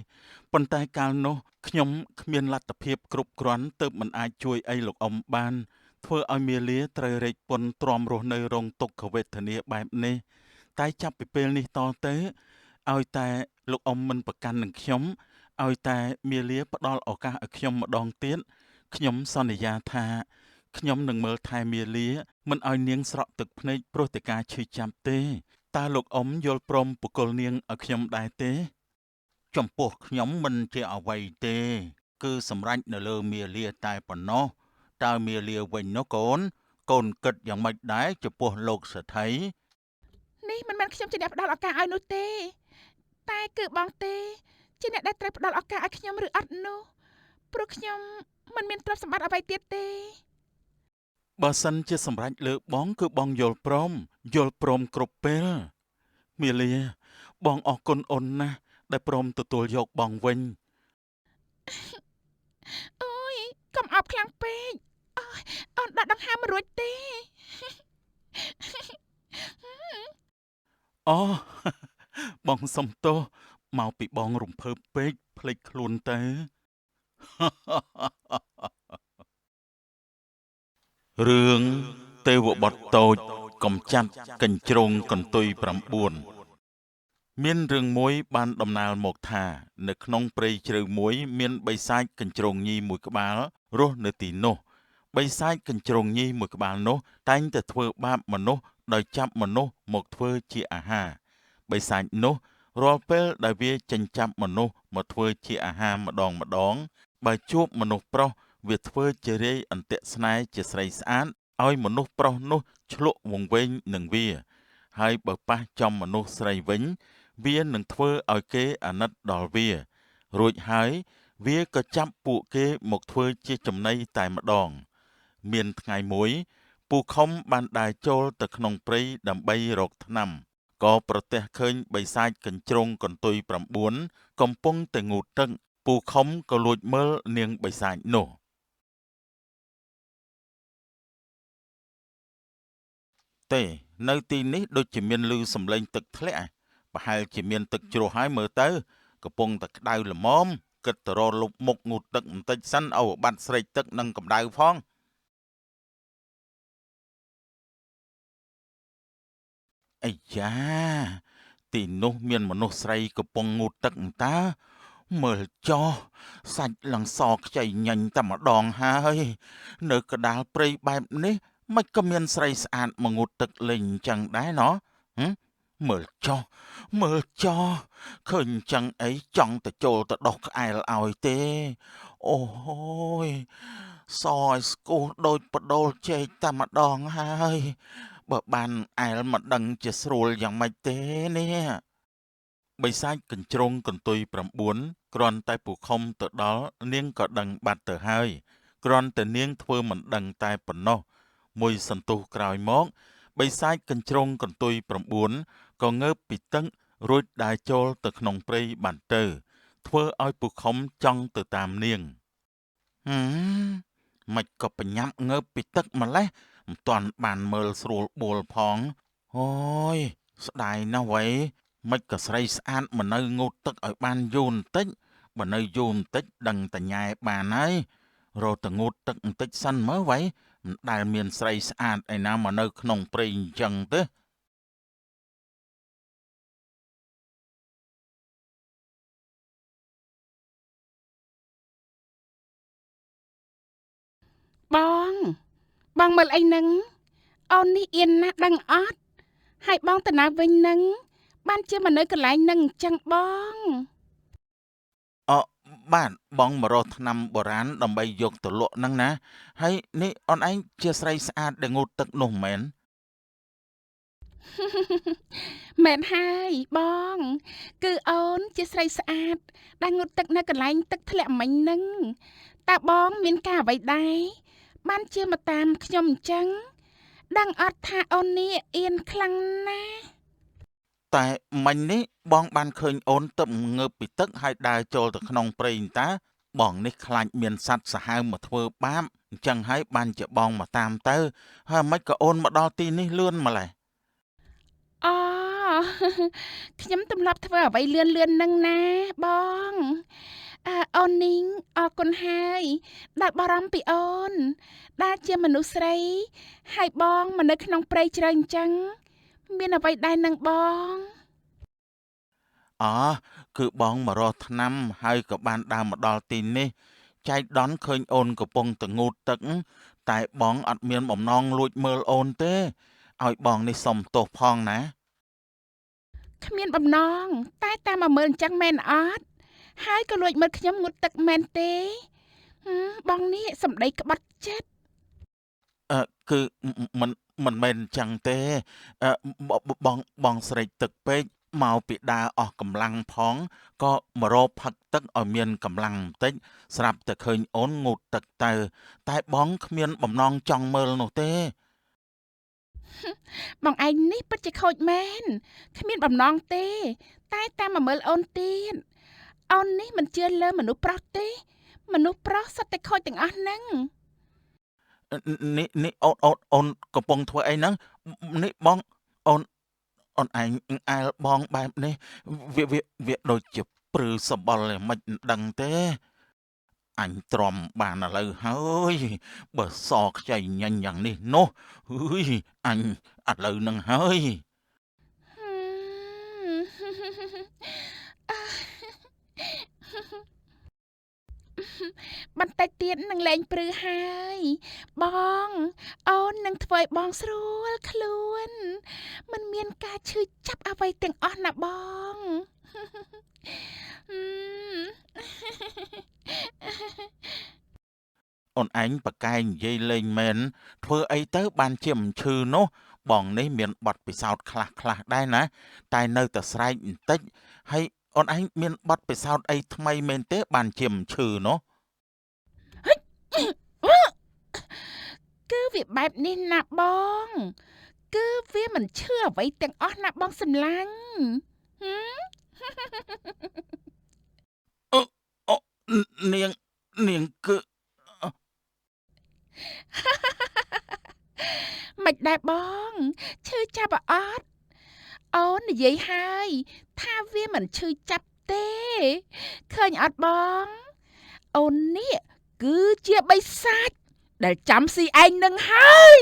ប៉ុន្តែកាលនោះខ្ញុំគ្មានលទ្ធភាពគ្រប់គ្រាន់ទើបមិនអាចជួយអីលោកអ៊ំបានធ្វើឲ្យមាលាត្រូវរែកពុនទ្រាំរស់នៅរងទុក្ខវេទនាបែបនេះតែចាប់ពីពេលនេះតទៅឲ្យតែលោកអ៊ំមិនប្រកាន់នឹងខ្ញុំឲ្យតែមាលាផ្ដល់ឱកាសឲ្យខ្ញុំម្ដងទៀតខ្ញុំសន្យាថាខ្ញុំនឹងមើលថែមាលាមិនឲ្យនាងស្រក់ទឹកភ្នែកព្រោះតែការឈឺចាប់ទេតើលោកអ៊ំយល់ព្រមបុគ្គលនាងឲ្យខ្ញុំដែរទេចំពោះខ្ញុំមិនជាអ្វីទេគឺសម្រេចនៅលើមាលាតែប៉ុណ្ណោះតើមាលាវិញនោះកូនគិតយ៉ាងម៉េចដែរចំពោះលោកសេដ្ឋីនេះមិនមែនខ្ញុំជាអ្នកផ្ដល់ឱកាសឲ្យនោះទេតែគឺបងទេជាអ្នកដែលត្រូវផ្ដល់ឱកាសឲ្យខ្ញុំឬអត់នោះព្រោះខ្ញុំមិនមានទ្រព្យសម្បត្តិអ្វីទៀតទេបើសិនជាសម្រេចលើបងគឺបងយល់ព្រមគ្រប់ពេលមាលាបងអរគុណអូនណាស់ដែលព្រមទទួលយកបងវិញអូយកុំអោបខ្លាំងពេកអូនដកដង្ហើមមិនរួចទេអូបងសុំទោស មកពីបងរំភើបពេកភ្លេចខ្លួនទៅ រឿងទេវបុត្រតូចកំចាត់កញ្ជ្រោងកន្ទុយ9មានរឿងមួយបានដំណាលមកថានៅក្នុងព្រៃជ្រៅមួយមានបិសាចកញ្ជ្រោងញីមួយក្បាលរស់នៅទីនោះបិសាចកញ្ជ្រោងញីមួយក្បាលនោះតែងតែធ្វើបាបមនុស្សដោយចាប់មនុស្សមកធ្វើជាអាហារបិសាចនោះរាល់ពេលដែលវាចិញ្ចាប់មនុស្សមកធ្វើជាអាហារម្ដងបើជួបមនុស្សប្រុសវាធ្វើជារាយអន្ទាក់ស្នេហ៍ជាស្រីស្អាតឲ្យមនុស្សប្រុសនោះឆ្លក់វង្វេងនឹងវាហើយបើប៉ះចំមនុស្សស្រីវិញវានឹងធ្វើឲ្យគេអាណិតដល់វារួចហើយវាក៏ចាប់ពួកគេមកធ្វើជាចំណីតែម្ដងមានថ្ងៃមួយពូខុំបានដើរចូលទៅក្នុងព្រៃដើម្បីរកថ្នាំក៏ប្រទះឃើញបិសាចកញ្ជ្រោងកន្ទុយ9កំពុងតែងូតទឹកពូខុំក៏លួចមើលនាងបិសាចនោះទេនៅទីនេះដូចជាមានឮសំឡេងទឹកធ្លាក់ប្រហែលជាមានទឹកជ្រោះហើយមើលទៅកំពុងតែក្តៅល្មមគិតទៅរកលុបមុខងូតទឹកបន្តិចសិនឲ្យបាត់ស្រេកទឹកនិងកម្ដៅផងអាយ៉ាទីនោះមានមនុស្សស្រីកំពុងងូតទឹកអង្តាមើលចោះសាច់ឡើងសខ្ចីញញតែម្ដងហើយនៅកដាលព្រៃបែបនេះមិនក៏មានស្រីស្អាតមកងូតទឹកលេងអញ្ចឹងដែរណោះមើលចោះឃើញអញ្ចឹងអីចង់ទៅចូលទៅដោះក្អែលឲ្យទេអូយសឲ្យស្គោះដូចបដូលចេកតែម្ដងហើយបើបានអែលមិនដឹងជាស្រួលយ៉ាងម៉េចទេនេះបិសាចកញ្ជ្រោងកន្ទុយ9គ្រាន់តែពូខុំទៅដល់នាងក៏ដឹងបាត់ទៅហើយគ្រាន់តែនាងធ្វើមិនដឹងតែប៉ុណ្ណោះមួយសន្ទុះក្រោយមកបិសាចកញ្ជ្រោងកន្ទុយ9ក៏ងើបពីទឹករួចដើរចូលទៅក្នុងព្រៃបានទៅធ្វើឲ្យពូខុំចង់ទៅតាមនាងមិនក៏បញ្ញាប់ងើបពីទឹកម្លេះមិនទាន់បានមើលស្រួលបួលផងអូយស្ដាយណាស់វ៉ៃមិនក៏ស្រីស្អាតមិននៅងូតទឹកឲ្យបានយូរបន្តិចបើនៅយូរបន្តិចដឹងតែញ៉ែបានហើយរកទៅងូតទឹកបន្តិចសិនមើលវ៉ៃមិនដែលមានស្រីស្អាតឯណាមកនៅក្នុងព្រៃអញ្ចឹងទេបងមើលអីហ្នឹងអូននេះអៀនណាស់ដឹងអត់ហើយបងទៅណាវិញហ្នឹងបានជាមកនៅកន្លែងហ្នឹងអញ្ចឹងបងបាទបងមករកថ្នាំបុរាណដើម្បីយកទៅលក់ហ្នឹងណាហើយនេះអូនឯងជាស្រីស្អាតដែលងូតទឹកនោះមែនមែនហើយបងគឺអូនជាស្រីស្អាតដែលងូតទឹកនៅកន្លែងទឹកធ្លាក់មិញហ្នឹងតើបងមានការអ្វីដែរបានជាមកតាមខ្ញុំអញ្ចឹងដឹងអត់ថាអូននេះអៀនខ្លាំងណាស់តែមិញនេះបងបានឃើញអូនទៅងើបពីទឹកហើយដើរចូលទៅក្នុងព្រៃតាបងនេះខ្លាចមានសត្វសាហាវមកធ្វើបាបអញ្ចឹងហើយបានជាបងមកតាមទៅហើយមិនក៏អូនមកដល់ទីនេះលឿនម្ល៉េះអូ ខ្ញុំទម្លាប់ធ្វើអ្វីលឿននឹងណាបងអូននីងអរគុណហើយដែលបារម្ភពីអូនដែលជាមនុស្សស្រីហើយបងមកនៅក្នុងព្រៃជ្រៅអញ្ចឹងមានអ្វីដែរនឹងបងគឺបងមករកថ្នាំហើយក៏បានដើរមកដល់ទីនេះចៃដន្យឃើញអូនកំពុងតែងូតទឹកតែបងអត់មានបំណងលួចមើលអូនទេឲ្យបងនេះសុំទោសផងណាគ្មានបំណងតែតាមមកមើលអញ្ចឹងមែនអត់ហើយក៏លួចមើលខ្ញុំងូតទឹកមែនទេបងនេះសម្ដីក្បត់ចិត្តគឺមិនមែនអញ្ចឹងទេបងស្រេកទឹកពេកមកពីដើរអស់កម្លាំងផងក៏មករកផឹកទឹកឲ្យមានកម្លាំងបន្តិចស្រាប់តែឃើញអូនងូតទឹកទៅតែបងគ្មានបំណងចង់មើលនោះទេបងឯងនេះពិតជាខូចមែនគ្មានបំណងទេតែតាមមកមើលអូនទៀតអូននេះមិនជឿលើមនុស្សប្រុសទេមនុស្សប្រុសសុទ្ធតែខូចទាំងអស់ហ្នឹងនេះអូនកំពុងធ្វើអីហ្នឹងនេះបងអូន អូនឯងអែលបងបែបនេះវាដូចជាព្រឺសម្បល់ឯមិនដឹងទេអញទ្រាំបានឥឡូវហើយបើសខ្ចីញញយ៉ាងនេះនោះហឺយអញឥឡូវនឹងហើយ បន្តិចទៀតនឹងលែងព្រឺហើយបងអូននឹងធ្វើឲ្យបងស្រួលខ្លួនมันមានការឈឺចាប់អ្វីទាំងអស់ណាបង អូនឯងប្រកែកនិយាយលេងមែនធ្វើអីទៅបានជាមិនឈឺនោះបងនេះមានបទពិសោធន៍ខ្លះដែរណាតែនៅតែស្រែកបន្តិចហើយអូនឯងមានបទពិសោធន៍អីថ្មីមែនទេបានជាមិនឈឺនោះ គឺវាបែបនេះណាបងគឺវាមិនឈឺអ្វីទាំងអស់ណាបងសម្លាញ់ហឹម អឺអូនាងគឺអឺ មិនដែរបងឈឺចាប់អត់អូននិយាយហើយថាវាមិនឈឺចាប់ទេឃើញអត់បងអូននេះគឺជាបិសាចដែលចាំស៊ីឯងនឹងហើយ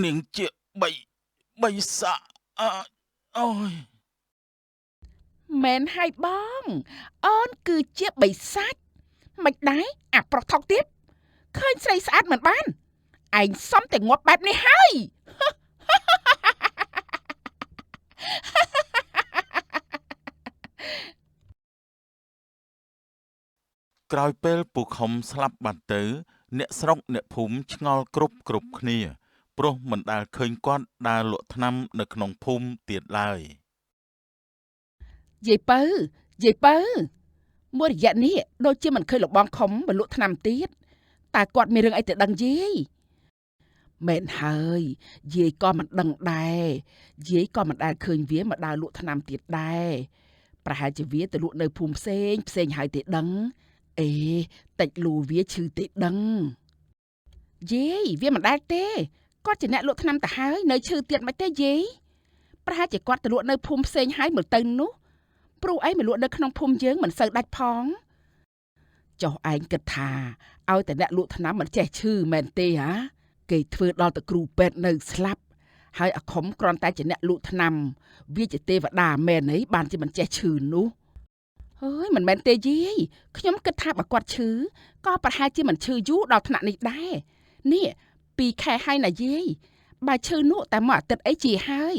នាងជាបីសាអើអូយ មែនហើយបងអូនគឺជាបិសាចមិនដែរអាប្រុសថោកទៀតឃើញស្រីស្អាតមិនបានឯងសំតែងាប់បែបនេះហើយ ក្រោយពេលពូខុំស្លាប់បាត់ទៅអ្នកស្រុកអ្នកភូមិឆ្ងល់គ្រប់គ្នាព្រោះមិនដែលឃើញគាត់ដើរលក់ថ្នាំនៅក្នុងភូមិទៀតឡើយ យាយពៅមួយរយៈនេះដូចជាមិនឃើញលោកបងខំបលក់ថ្នាំទៀតតើគាត់មានរឿងអីទៅដឹងយាយមែនហើយយាយក៏មិនដឹងដែរយាយក៏មិនដែលឃើញវាមកដើរលក់ថ្នាំទៀតដែរប្រហែលជាវាទៅលក់នៅភូមិផ្សេងហើយទេដឹងអេតិចលូវាឈឺទេដឹងយាយវាមិនដែលទេគាត់ជាអ្នកលក់ថ្នាំទៅហើយនៅឈឺទៀតមិនទេយាយប្រហែលជាគាត់ទៅលក់នៅភូមិផ្សេងហើយមើលទៅនោះព្រោះអីមកលក់នៅក្នុងភូមិយើងមិនសូវដាច់ផងចុះឯងគិតថាឲ្យតែអ្នកលក់ថ្នាំមិនចេះឈឺមែនទេហ៎គេធ្វើដល់តែគ្រូពេទ្យនៅស្លាប់ហើយអាខុំគ្រាន់តែជាអ្នកលក់ថ្នាំវាជាទេវតាមែនអីបានជាមិនចេះឈឺនោះអើយមិនមែនទេយាយខ្ញុំគិតថាបើគាត់ឈឺក៏ប្រហែលជាមិនឈឺយូរដល់ថ្នាក់នេះដែរនេះ2ខែហើយណាយាយបើឈឺនោះតែមួយអាទិត្យអីជាហើយ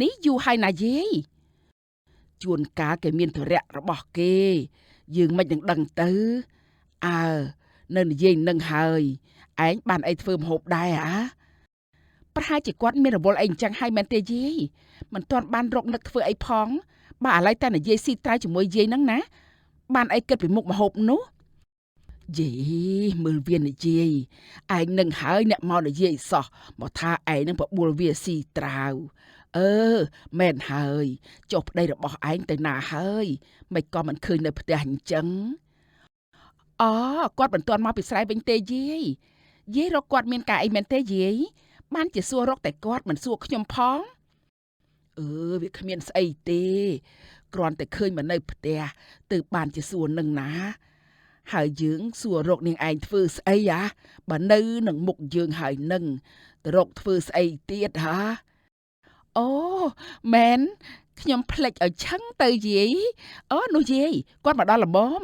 នេះយូរហើយណាយាយជួនកាលគេមានធរៈរបស់គេយើងមិននឹងដឹងទៅអើនៅនិយាយនឹងហើយឯងបានអីធ្វើម្ហូបដែរហ៎ប្រហែលជាគាត់មានរវល់អីអញ្ចឹងហើយមែនទេយាយមិនទាន់បានរកនឹកធ្វើអីផងបើឥឡូវតែនិយាយស៊ីត្រៃជាមួយយាយហ្នឹងណាបានអីគិតពីមុខម្ហូបនោះយីមើលវានិយាយឯងនឹងហើយអ្នកមកនិយាយសោះមកថាឯងនឹងបបួលវាស៊ីត្រាវមែនហើយចុះប្តីរបស់ឯងទៅណាហើយមិនក៏មិនឃើញនៅផ្ទះអញ្ចឹងអូគាត់មិនទាន់មកពីស្រែវិញទេយាយរកគាត់មានការអីមែនទេយាយបានជាសួររកតែគាត់មិនសួរខ្ញុំផងវាគ្មានស្អីទេគ្រាន់តែឃើញមកនៅផ្ទះទើបបានជាសួរនឹងណាហើយយើងសួររកនាងឯងធ្វើស្អីបើនៅនឹងមុខយើងហើយនឹងទៅរកធ្វើស្អីទៀតអូមែនខ្ញុំភ្លេចឲ្យឆឹងទៅយាយអូនោះយាយគាត់មកដល់ល្មម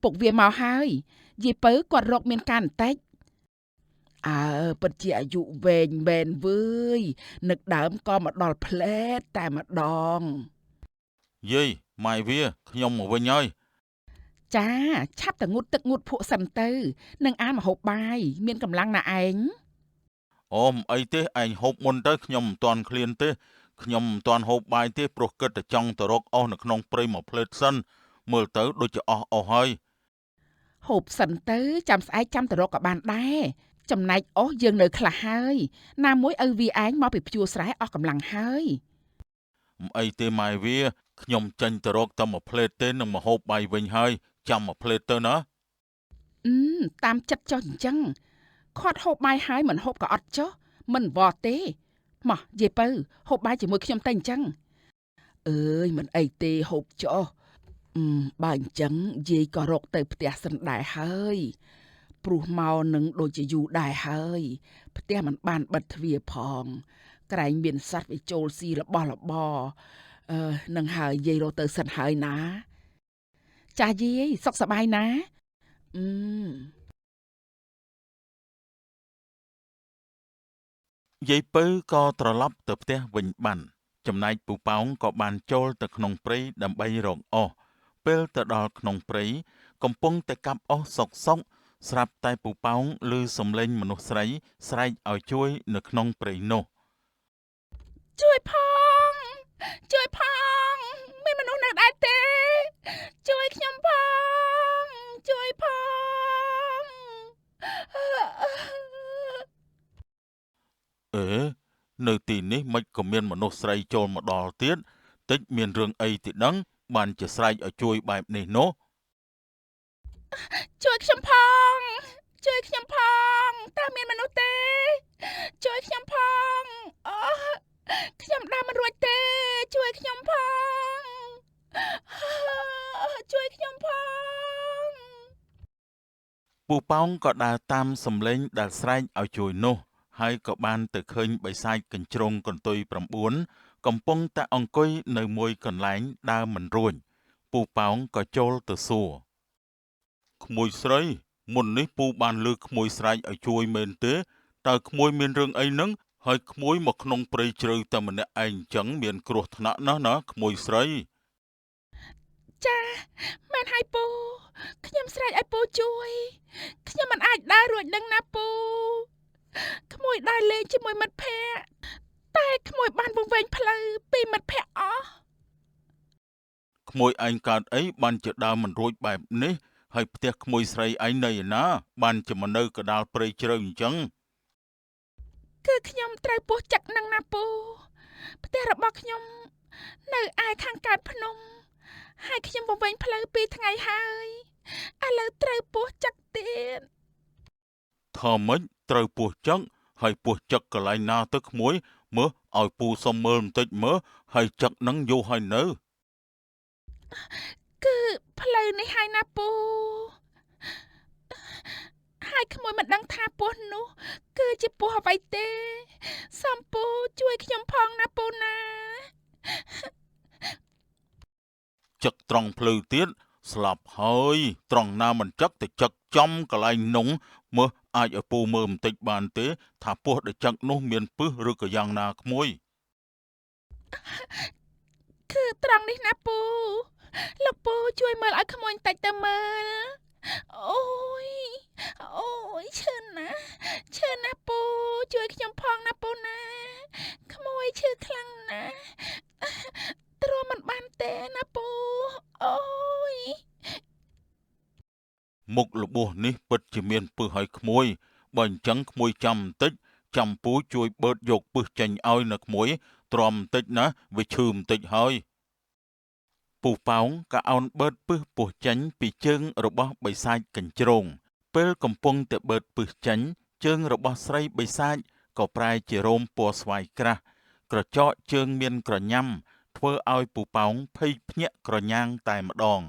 ពុកវាមកហើយយាយពៅគាត់រកមានការបន្តិចពិតជាអាយុវែងមែនវើយនឹកដើមក៏មកដល់ផ្លែតតែម្ដងយាយម៉ែវាខ្ញុំមកវិញហើយចាឆាប់តែងូតទឹកងូតភក់សិនទៅនឹងអានម្ហូបបាយមានកម្លាំងណាឯងអូមិនអីទេឯងហូបមុនទៅខ្ញុំមិនទាន់ឃ្លានទេខ្ញុំមិនទាន់ហូបបាយទេព្រោះគិតតែចង់ទៅរកអស់នៅក្នុងព្រៃមួយផ្លេតសិនមើលទៅដូចជាអស់ហើយហូបសិនទៅចាំស្អែកចាំទៅរកក៏បានដែរចំណែកអស់យើងនៅខ្លះហើយណាមួយឪវាឯងមកពីភ្ជួរស្រែអស់កម្លាំងហើយមិនអីទេម៉ែវាខ្ញុំចេញទៅរកតែមួយផ្លេតទេនឹងមកហូបបាយវិញហើយចាំមួយផ្លេតទៅណា តាមចិត្តចុះអញ្ចឹងគាត់ហូបបាយហើយមិនហូបក៏អត់ចុះមិនវល់ទេមកយាយពៅហូបបាយជាមួយខ្ញុំតែអញ្ចឹងអើយមិនអីទេហូបចុះបើអញ្ចឹងយាយក៏រកទៅផ្ទះសិនដែរហើយព្រោះមកនឹងដូចជាយូរដែរហើយផ្ទះមិនបានបិទទ្វារផងក្រែងមានសត្វវាចូលស៊ីរបស់របរនឹងហើយយាយរកទៅសិនហើយណាចាស់យាយសុខសប្បាយណាយាយពៅក៏ត្រឡប់ទៅផ្ទះវិញបានចំណែកពូប៉ោងក៏បានចូលទៅក្នុងព្រៃដើម្បីរកអុសពេលទៅដល់ក្នុងព្រៃកំពុងតែកាប់អុសសុកស្រាប់តែពូប៉ោងឮសំឡេងមនុស្សស្រីស្រែកឲ្យជួយនៅក្នុងព្រៃនោះជួយផងមានមនុស្សនៅដែរទេជួយខ្ញុំផងជួយផងនៅទីនេះមិនក៏មានមនុស្សស្រីចូលមកដល់ទៀតតិចមានរឿងអីទីដឹងបានជាស្រែកឲ្យជួយបែបនេះនោះជួយខ្ញុំផងតើមានមនុស្សទេជួយខ្ញុំផងខ្ញុំដើរមិនរួចទេជួយខ្ញុំផងពូប៉ោងក៏ដើរតាមសំឡេងដែលស្រែកឲ្យជួយនោះហើយក៏បានទៅឃើញបិសាចកញ្ជ្រងកន្ទុយ9កំពុងតែអង្គុយនៅមួយកន្លែងដើរមិនរួចពូប៉ោងក៏ចូលទៅសួរក្មួយស្រីមុននេះពូបានលើក្មួយស្រែកឲ្យជួយមែនទេតើក្មួយមានរឿងអីនឹងហើយក្មួយមកក្នុងព្រៃជ្រៅតែម្នាក់ឯងអញ្ចឹងមានគ្រោះថ្នាក់ណាស់ណាក្មួយស្រីចាមែនហើយពូខ្ញុំស្រែកឲ្យពូជួយខ្ញុំមិនអាចដើររួចនឹងណាពូក្មួយដើរលេងជាមួយមិត្តភក្តិតែក្មួយបានវង្វេងផ្លូវពីមិត្តភក្តិអស់ក្មួយឯងកើតអីបានជាដើរមិនរួចបែបនេះហើយផ្ទះក្មួយស្រីឯងនៅឯណាបានជាមកនៅកណ្ដាលព្រៃជ្រៅអញ្ចឹងគឺខ្ញុំត្រូវពោះចឹកនឹងណាពូផ្ទះរបស់ខ្ញុំនៅឯខាងកើតភ្នំហើយខ្ញុំវង្វេងផ្លូវ2ថ្ងៃហើយឥឡូវត្រូវពោះចឹកទៀតថាម៉េចត្រូវពោះចឹកហើយពោះចឹកកន្លែងណាទៅក្មួយមើលឲ្យពូសុំមើលបន្តិចមើលហើយចឹកនឹងយូរហើយនៅគឺផ្លូវនេះហើយណាពូហើយក្មួយមិនដឹងថាពស់នោះគឺជាពស់អ្វីទេសូមពូជួយខ្ញុំផងណាពូណាចឹកត្រង់ផ្លូវទៀតស្លាប់ហើយត្រង់ណាមិនចឹកទៅចឹកចំកន្លែងនោះមើលអាចឲ្យពូមើលបន្តិចបានទេថាពស់ដែលចឹកនោះមានពឹសឬក៏យ៉ាងណាក្មួយគឺត្រង់នេះណាពូលោកពូជួយមើលឲ្យក្មួយបន្តិចទៅមើលអូយឈឺណាស់ពូជួយខ្ញុំផងណាពូណាក្មួយឈឺខ្លាំងណាស់ទ្រាំមិនបានទេណាពូអូយមុខរបួសនេះពិតជាមានពឹសឲ្យក្មួយបើអញ្ចឹងក្មួយចាំបន្តិចចាំពូជួយបឺតយកពឹសចេញឲ្យនៅក្មួយទ្រាំបន្តិចណាវាឈឺបន្តិចហើយពូប៉ោងក៏អោនបឺតពឹសពោះចេញពីជើងរបស់បិសាចកញ្ជ្រងពេលកំពុងតែបឺតពឹសចេញជើងរបស់ស្រីបិសាចក៏ប្រែជារោមពណ៌ស្វាយក្រាស់ក្រចកជើងមានក្រញាំធ្វើឲ្យពូប៉ោងភ័យភ្ញាក់ក្រញាងតែម្ដង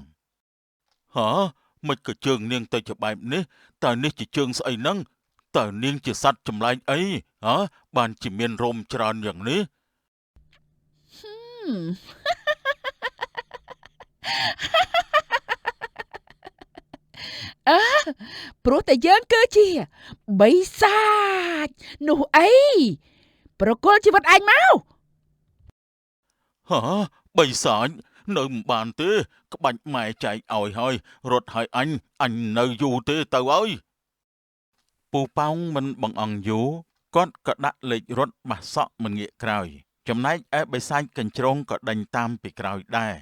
មិនក៏ជើងនាងទៅជាបែបនេះតើនេះជាជើងស្អីហ្នឹងតើនាងជាសត្វចម្លែកអីបានជាមានរោមច្រើនយ៉ាងនេះព្រោះតែយើងគឺជាបិសាចនោះអីប្រគល់ជីវិតឯងមកបិសាចនៅមិនបានទេក្បាច់ម៉ែចែកឲ្យហើយរត់ឲ្យអញនៅយូរទេទៅហើយពូប៉ោងមិនបង្អង់យូរគាត់ក៏ដាក់លេខរត់បះសក់មិនងាកក្រោយចំណែកឯបិសាចកញ្ជ្រងក៏ដេញតាមពីក្រោយដែរ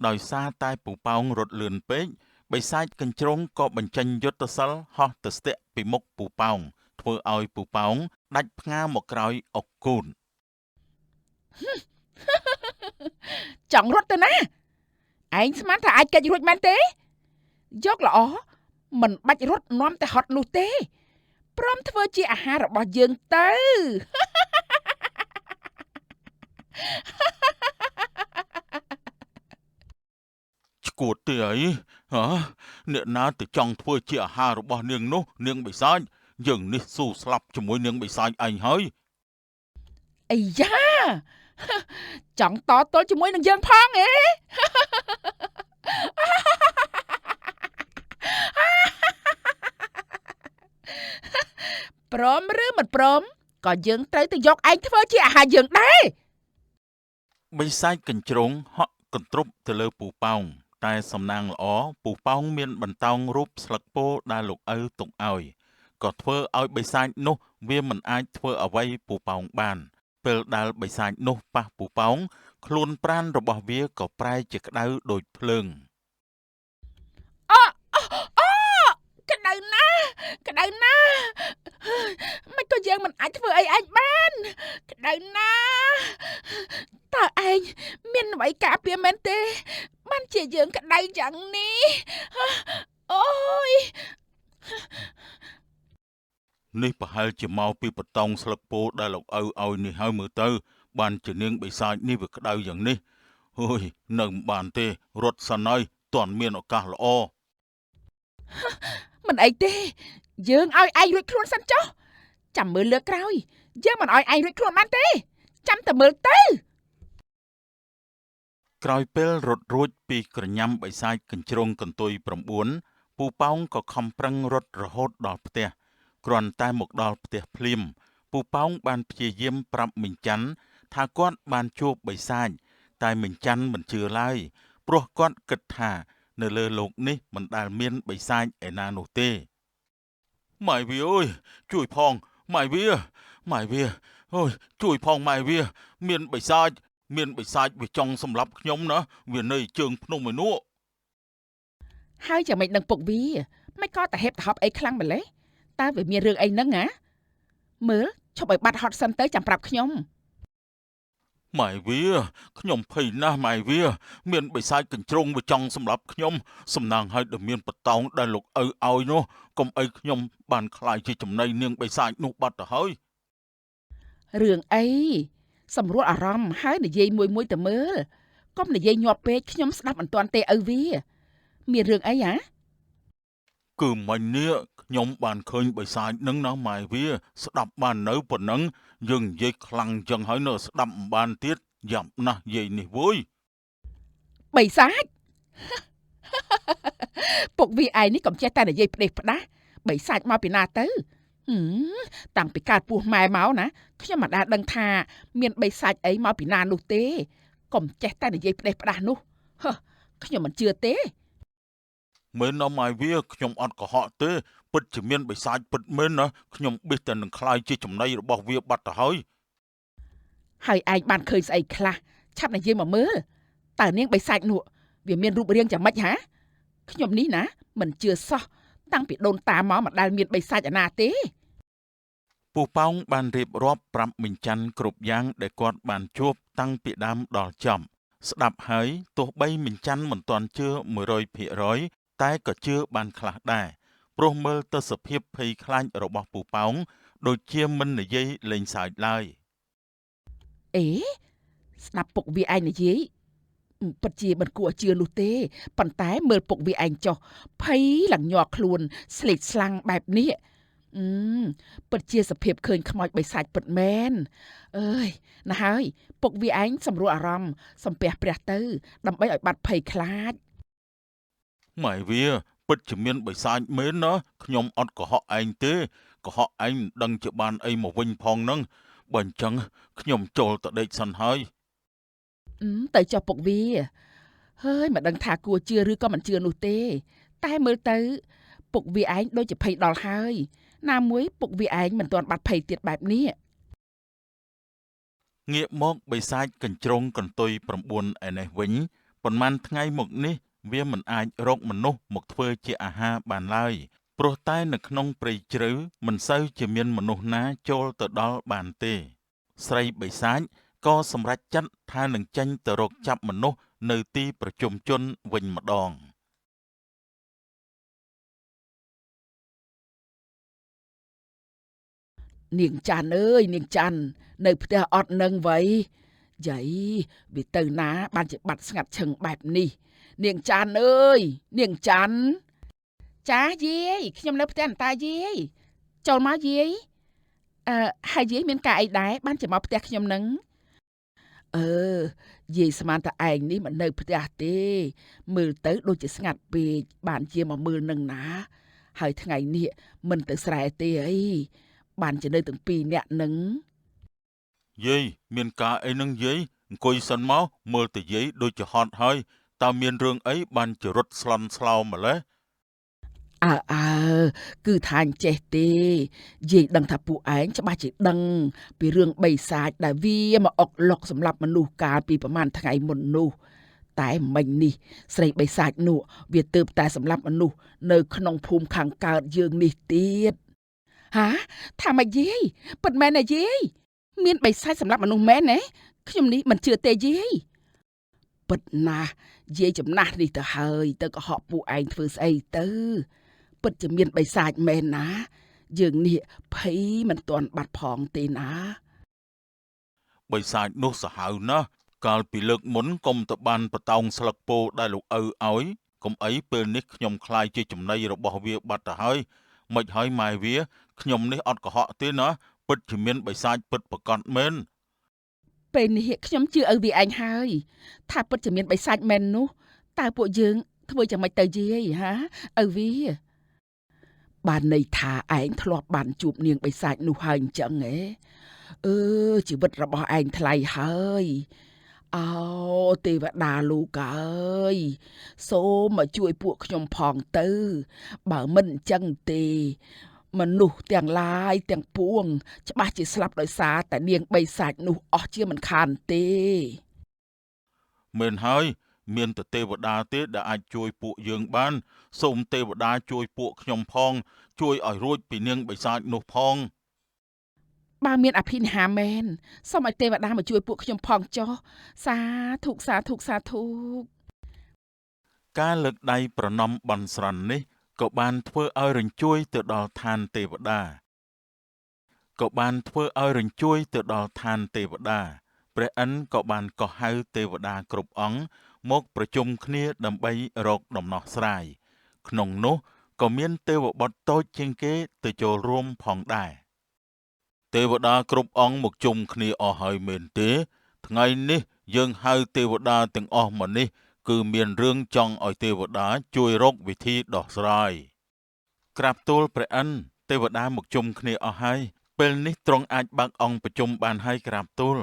ដោយសារតែពូប៉ោងរត់លឿនពេកបិសាចកញ្ជ្រងក៏បញ្ចេញយុទ្ធសិលហោះទៅស្ទាក់ពីមុខពូប៉ោងធ្វើឲ្យពូប៉ោងដាច់ផ្ងាមកក្រោយអុកគូនចង់រត់ទៅណាឯងស្មានថាអាចកិច្ចរួចមែនទេយកល្អ មិនបាច់រត់នាំតែហត់នោះទេព្រមធ្វើជាអាហាររបស់យើងទៅ ឈួតទេអីហ៎អ្នកណាទៅចង់ធ្វើជាអាហាររបស់នាងនោះនាងបិសាចយើងនេះស៊ូស្លាប់ជាមួយនាងបិសាចឯងហើយ អាយ៉ាចង់តទល់ជាមួយនឹងយើងផងអេ ព្រមឬមិនព្រមក៏យើងត្រូវទៅយកឯងធ្វើជាអាហារយើងដែរប ិសាចកញ្ជ្រងហក់កន្ទ្រប់ទៅលើពូប៉ោងតែសំណាងល្អពូប៉ោងមានបន្តោងរូបស្លឹកពោធិ៍ដែលលោកឪទុកឲ្យក៏ធ្វើឲ្យបិសាចនោះវាមិនអាចធ្វើអ្វីពូប៉ោងបានពេលដែលបិសាចនោះប៉ះពូប៉ោងខ្លួនប្រាណរបស់វាក៏ប្រែជាក្តៅដូចភ្លើង អូក្តៅណាស់ក្តៅណាស់មិនក៏យើងមិនអាចធ្វើអីឯងបានក្តៅណាស់តើឯងមានអ្វីការពារមែនទេបានជាយើងក្តៅយ៉ាងនេះអូយ នេះប្រហែលជាមកពីបតោងស្លឹកពោធិ៍ដែលលោកឪឲ្យនេះហើយមើលទៅបានជានាងបិសាចនេះវាក្តៅយ៉ាងនេះអូយនៅមិនបានទេរត់សិនហើយទាន់មានឱកាសល្អ មិនអីទេយើងឲ្យឯងរួចខ្លួនសិនចុះចាំមើលលើក្រោយយើងមិនឲ្យឯងរួចខ្លួនបានទេចាំតែមើលទៅ ក្រោយពេលរត់រួចពីក្រញាំបិសាចកញ្ជ្រងកន្ទុយ9ពូប៉ោងក៏ខំប្រឹងរត់រហូតដល់ផ្ទះគ្រាន់តែមកដល់ផ្ទះភ្លាមពូប៉ោងបានព្យាយាមប្រាប់មិញច័ន្ទថាគាត់បានជួបបិសាចតែមិញច័ន្ទមិនជឿឡើយព្រោះគាត់គិតថានៅលើโลกនេះមិនដែលមានបិសាចឯណានោះទេម៉ែវាអើយជួយផងម៉ែវាអូយជួយផងម៉ែវាមានបិសាចវាចង់សម្លាប់ខ្ញុំណាវានៅជើងភ្នំឯនោះ ហើយយ៉ាងម៉េចនឹងពុកវាមិនក៏តែហេបទៅហប់អីខ្លាំងម្លេះតើវាមានរឿងអីហ្នឹងហ៎មើលឈប់ឲ្យបាត់ហត់សិនទៅចាំប្រាប់ខ្ញុំ ម៉ែវាខ្ញុំភ័យណាស់ម៉ែវាមានបិសាចកញ្ជ្រងវាចង់សម្លាប់ខ្ញុំសំណាងឲ្យដែលមានបតោងដែលលោកឪឲ្យនោះកុំអីខ្ញុំបានខ្លាចជាចំណីនាងបិសាចនោះបាត់ទៅហើយ រឿងអីសម្រួលអារម្មណ៍ហើយនិយាយមួយទៅមើលកុំនិយាយញាប់ពេកខ្ញុំស្ដាប់មិនទាន់ទេឪវាមានរឿងអីហ៎ គឺមិញនេះខ្ញុំបានឃើញបិសាចនឹងណាម៉ែវាស្ដាប់បាននៅប៉ុណ្ណឹងយើងនិយាយខ្លាំងចឹងហើយនៅស្ដាប់មិនបានទៀតយ៉ាប់ណាស់យាយនេះវើយ បិសាច ពុកវាឯងនេះកុំចេះតែនិយាយផ្ដេសផ្ដាសបិសាចមកពីណាទៅតាំងពីកើតពោះម៉ែមកណាខ្ញុំមិនដែលដឹងថាមានបិសាចអីមកពីណានោះទេកុំចេះតែនិយាយផ្ដេសផ្ដាសនោះខ្ញុំមិនជឿទេ មែនណាម៉ែវាខ្ញុំអត់កុហកទេពិតជាមានបិសាចពិតមែនណាខ្ញុំបិះតែនឹងខ្លាយជាចំណីរបស់វាបាត់ទៅហើយ ហើយឯងបានឃើញស្អីខ្លះឆាប់និយាយមកមើលតើនាងបិសាចនោះវាមានរូបរាងយ៉ាងម៉េចហ៎ខ្ញុំនេះណាមិនជឿសោះតាំងពីដូនតាមកមិនដែលមានបិសាចអាណាទេ ពូប៉ោងបានរៀបរាប់ប្រាប់មិញច័ន្ទគ្រប់យ៉ាងដែលគាត់បានជួបតាំងពីដើមដល់ចប់ស្ដាប់ហើយទោះបីមិញច័ន្ទមិនទាន់ជឿ 100% តែក៏ជឿបានខ្លះដែរព្រោះមើលទៅសភាពភ័យខ្លាចរបស់ពូប៉ោងដូចជាមិននិយាយលេងសើចឡើយ អេស្ដាប់ពុកវាឯងនិយាយពិតជាមិនគួរឲ្យជឿនោះទេប៉ុន្តែមើលពុកវាឯងចុះភ័យឡើងញ័រខ្លួនស្លេកស្លាំងបែបនេះពិតជាសភាពឃើញខ្មោចបិសាចពិតមែនអើយណាស់ហើយពុកវាឯងសម្រួលអារម្មណ៍សំពះព្រះទៅដើម្បីឲ្យបាត់ភ័យខ្លាច ម៉ែវាពិតជាមានបិសាចមែនណាខ្ញុំអត់កុហកឯងទេកុហកឯងមិនដឹងជាបានអីមកវិញផងហ្នឹងបើអញ្ចឹងខ្ញុំចូលទៅដេកសិនហើយ ទៅចុះពុកវាហើយមិនដឹងថាគួរជឿឬក៏មិនជឿនោះទេតែមើលទៅពុកវាឯងដូចជាភ័យដល់ហើយណាមួយពុកវាឯងមិនទាន់បាត់ភ័យទៀតបែបនេះ ងាកមកបិសាចកញ្ជ្រងកន្ទុយ9ឯនេះវិញប៉ុន្មានថ្ងៃមកនេះវាមិនអាចរកមនុស្សមកធ្វើជាអាហារបានឡើយព្រោះតែនៅក្នុងព្រៃជ្រៅមិនសូវជាមានមនុស្សណាចូលទៅដល់បានទេស្រីបិសាចក៏សម្រេចចិត្តថានឹងចេញទៅរកចាប់មនុស្សនៅទីប្រជុំជនវិញម្ដង នាងច័ន្ទអើយនាងច័ន្ទនៅផ្ទះអត់នឹងវ៉ៃយាយវាទៅណាបានជាបាត់ស្ងាត់ឈឹងបែបនេះនាងច័ន្ទអើយនាងច័ន្ទចាយាយខ្ញុំនៅផ្ទះអន្តាយាយចូលមកយាយហើយយាយមានការអីដែរបានជាមកផ្ទះខ្ញុំនឹងយាយស្មានតែឯងនេះមិននៅផ្ទះទេមើលទៅដូចជាស្ងាត់ពេកបានជាមកមើលនឹងណាហើយថ្ងៃនេះមិនទៅស្រែទេអីបានជានៅទាំងពីរនាក់នឹងយាយមានការអីនឹងយាយអង្គុយសិនមកមើលតែយាយដូចជាហត់ហើយតើមានរឿងអីបានជារត់ស្លន់ស្លោម្ល៉េះគឺថាអញ្ចេះទេយាយដឹងថាពួកឯងច្បាស់ជាដឹងពីរឿងបិសាចដែលវាមកអុកឡុកសម្រាប់មនុស្សកាលពីប្រហែលថ្ងៃមុននោះតែមិញនេះស្រីបិសាចនោះវាទើបតែសម្រាប់មនុស្សនៅក្នុងភូមិខាងកើតយើងនេះទៀតហាថាម៉េចយាយពិតមែនណាយាយមានបិសាចសម្រាប់មនុស្សមែនទេខ្ញុំនេះមិនជឿទេយាយពិតណាស់យាយចំណាស់នេះទៅហើយទៅកុហកពួកឯងធ្វើស្អីទៅពិតជាមានបិសាចមែនណាយើងនេះភ័យមិនទាន់បាត់ផងទេណាបិសាចនោះសាហាវណាស់កាលពីលើកមុនកុំទៅបានបតោងស្លឹកពោដែលលោកឪឲ្យកុំអីពេលនេះខ្ញុំខ្លាយជាចំណីរបស់វាបាត់ទៅហើយមិនហើយម៉ែវាខ្ញុំនេះអត់កុហកទេណាពិតជាមានបិសាចពិតប្រកបមែនពេលនេះខ្ញុំជឿឪវាឯងហើយថាពិតជាមានបិសាចមែននោះតើពួកយើងធ្វើយ៉ាងម៉េចទៅយាយហាឪវាបានន័យថាឯងធ្លាប់បានជួបនាងបិសាចនោះហើយអញ្ចឹងហ៎ជីវិតរបស់ឯងថ្លៃហើយទេវតាលោកអើយសូមមកជួយពួកខ្ញុំផងទៅបើមិនអញ្ចឹងទេមនុស្សទាំងឡាយទាំងពួងច្បាស់ជាស្លាប់ដោយសារតែនាងបិសាចនោះអស់ជាមិនខានទេមែនហើយមានតែទេវតាទេដែលអាចជួយពួកយើងបានសូមទេវតាជួយពួកខ្ញុំផងជួយឲ្យរួចពីនាងបិសាចនោះផងបើមានអភិនិហាមែនសូមឲ្យទេវតាមកជួយពួកខ្ញុំផងចុះសាធុសាធុសាធុការលើកដៃប្រណម្យបន់ស្រន់នេះក៏បានធ្វើឲ្យរញ្ជួយទៅដល់ឋានទេវតាព្រះឥន្ទក៏បានកោះហៅទេវតាគ្រប់អង្គមកប្រជុំគ្នាដើម្បីរកដំណោះស្រាយក្នុងនោះក៏មានទេវបុត្រតូចជាងគេទៅចូលរួមផងដែរទេវតាគ្រប់អង្គមកជុំគ្នាអស់ហើយមែនទេថ្ងៃនេះយើងហៅទេវតាទាំងអស់មកនេះគឺមានរឿងចង់ឲ្យទេវតាជួយរកវិធីដោះស្រាយក្រាបទូលព្រះឥន្ទទេវតាមកជុំគ្នាអស់ហើយពេលនេះទ្រង់អាចបើកអង្គប្រជុំបានហើយក្រាបទូល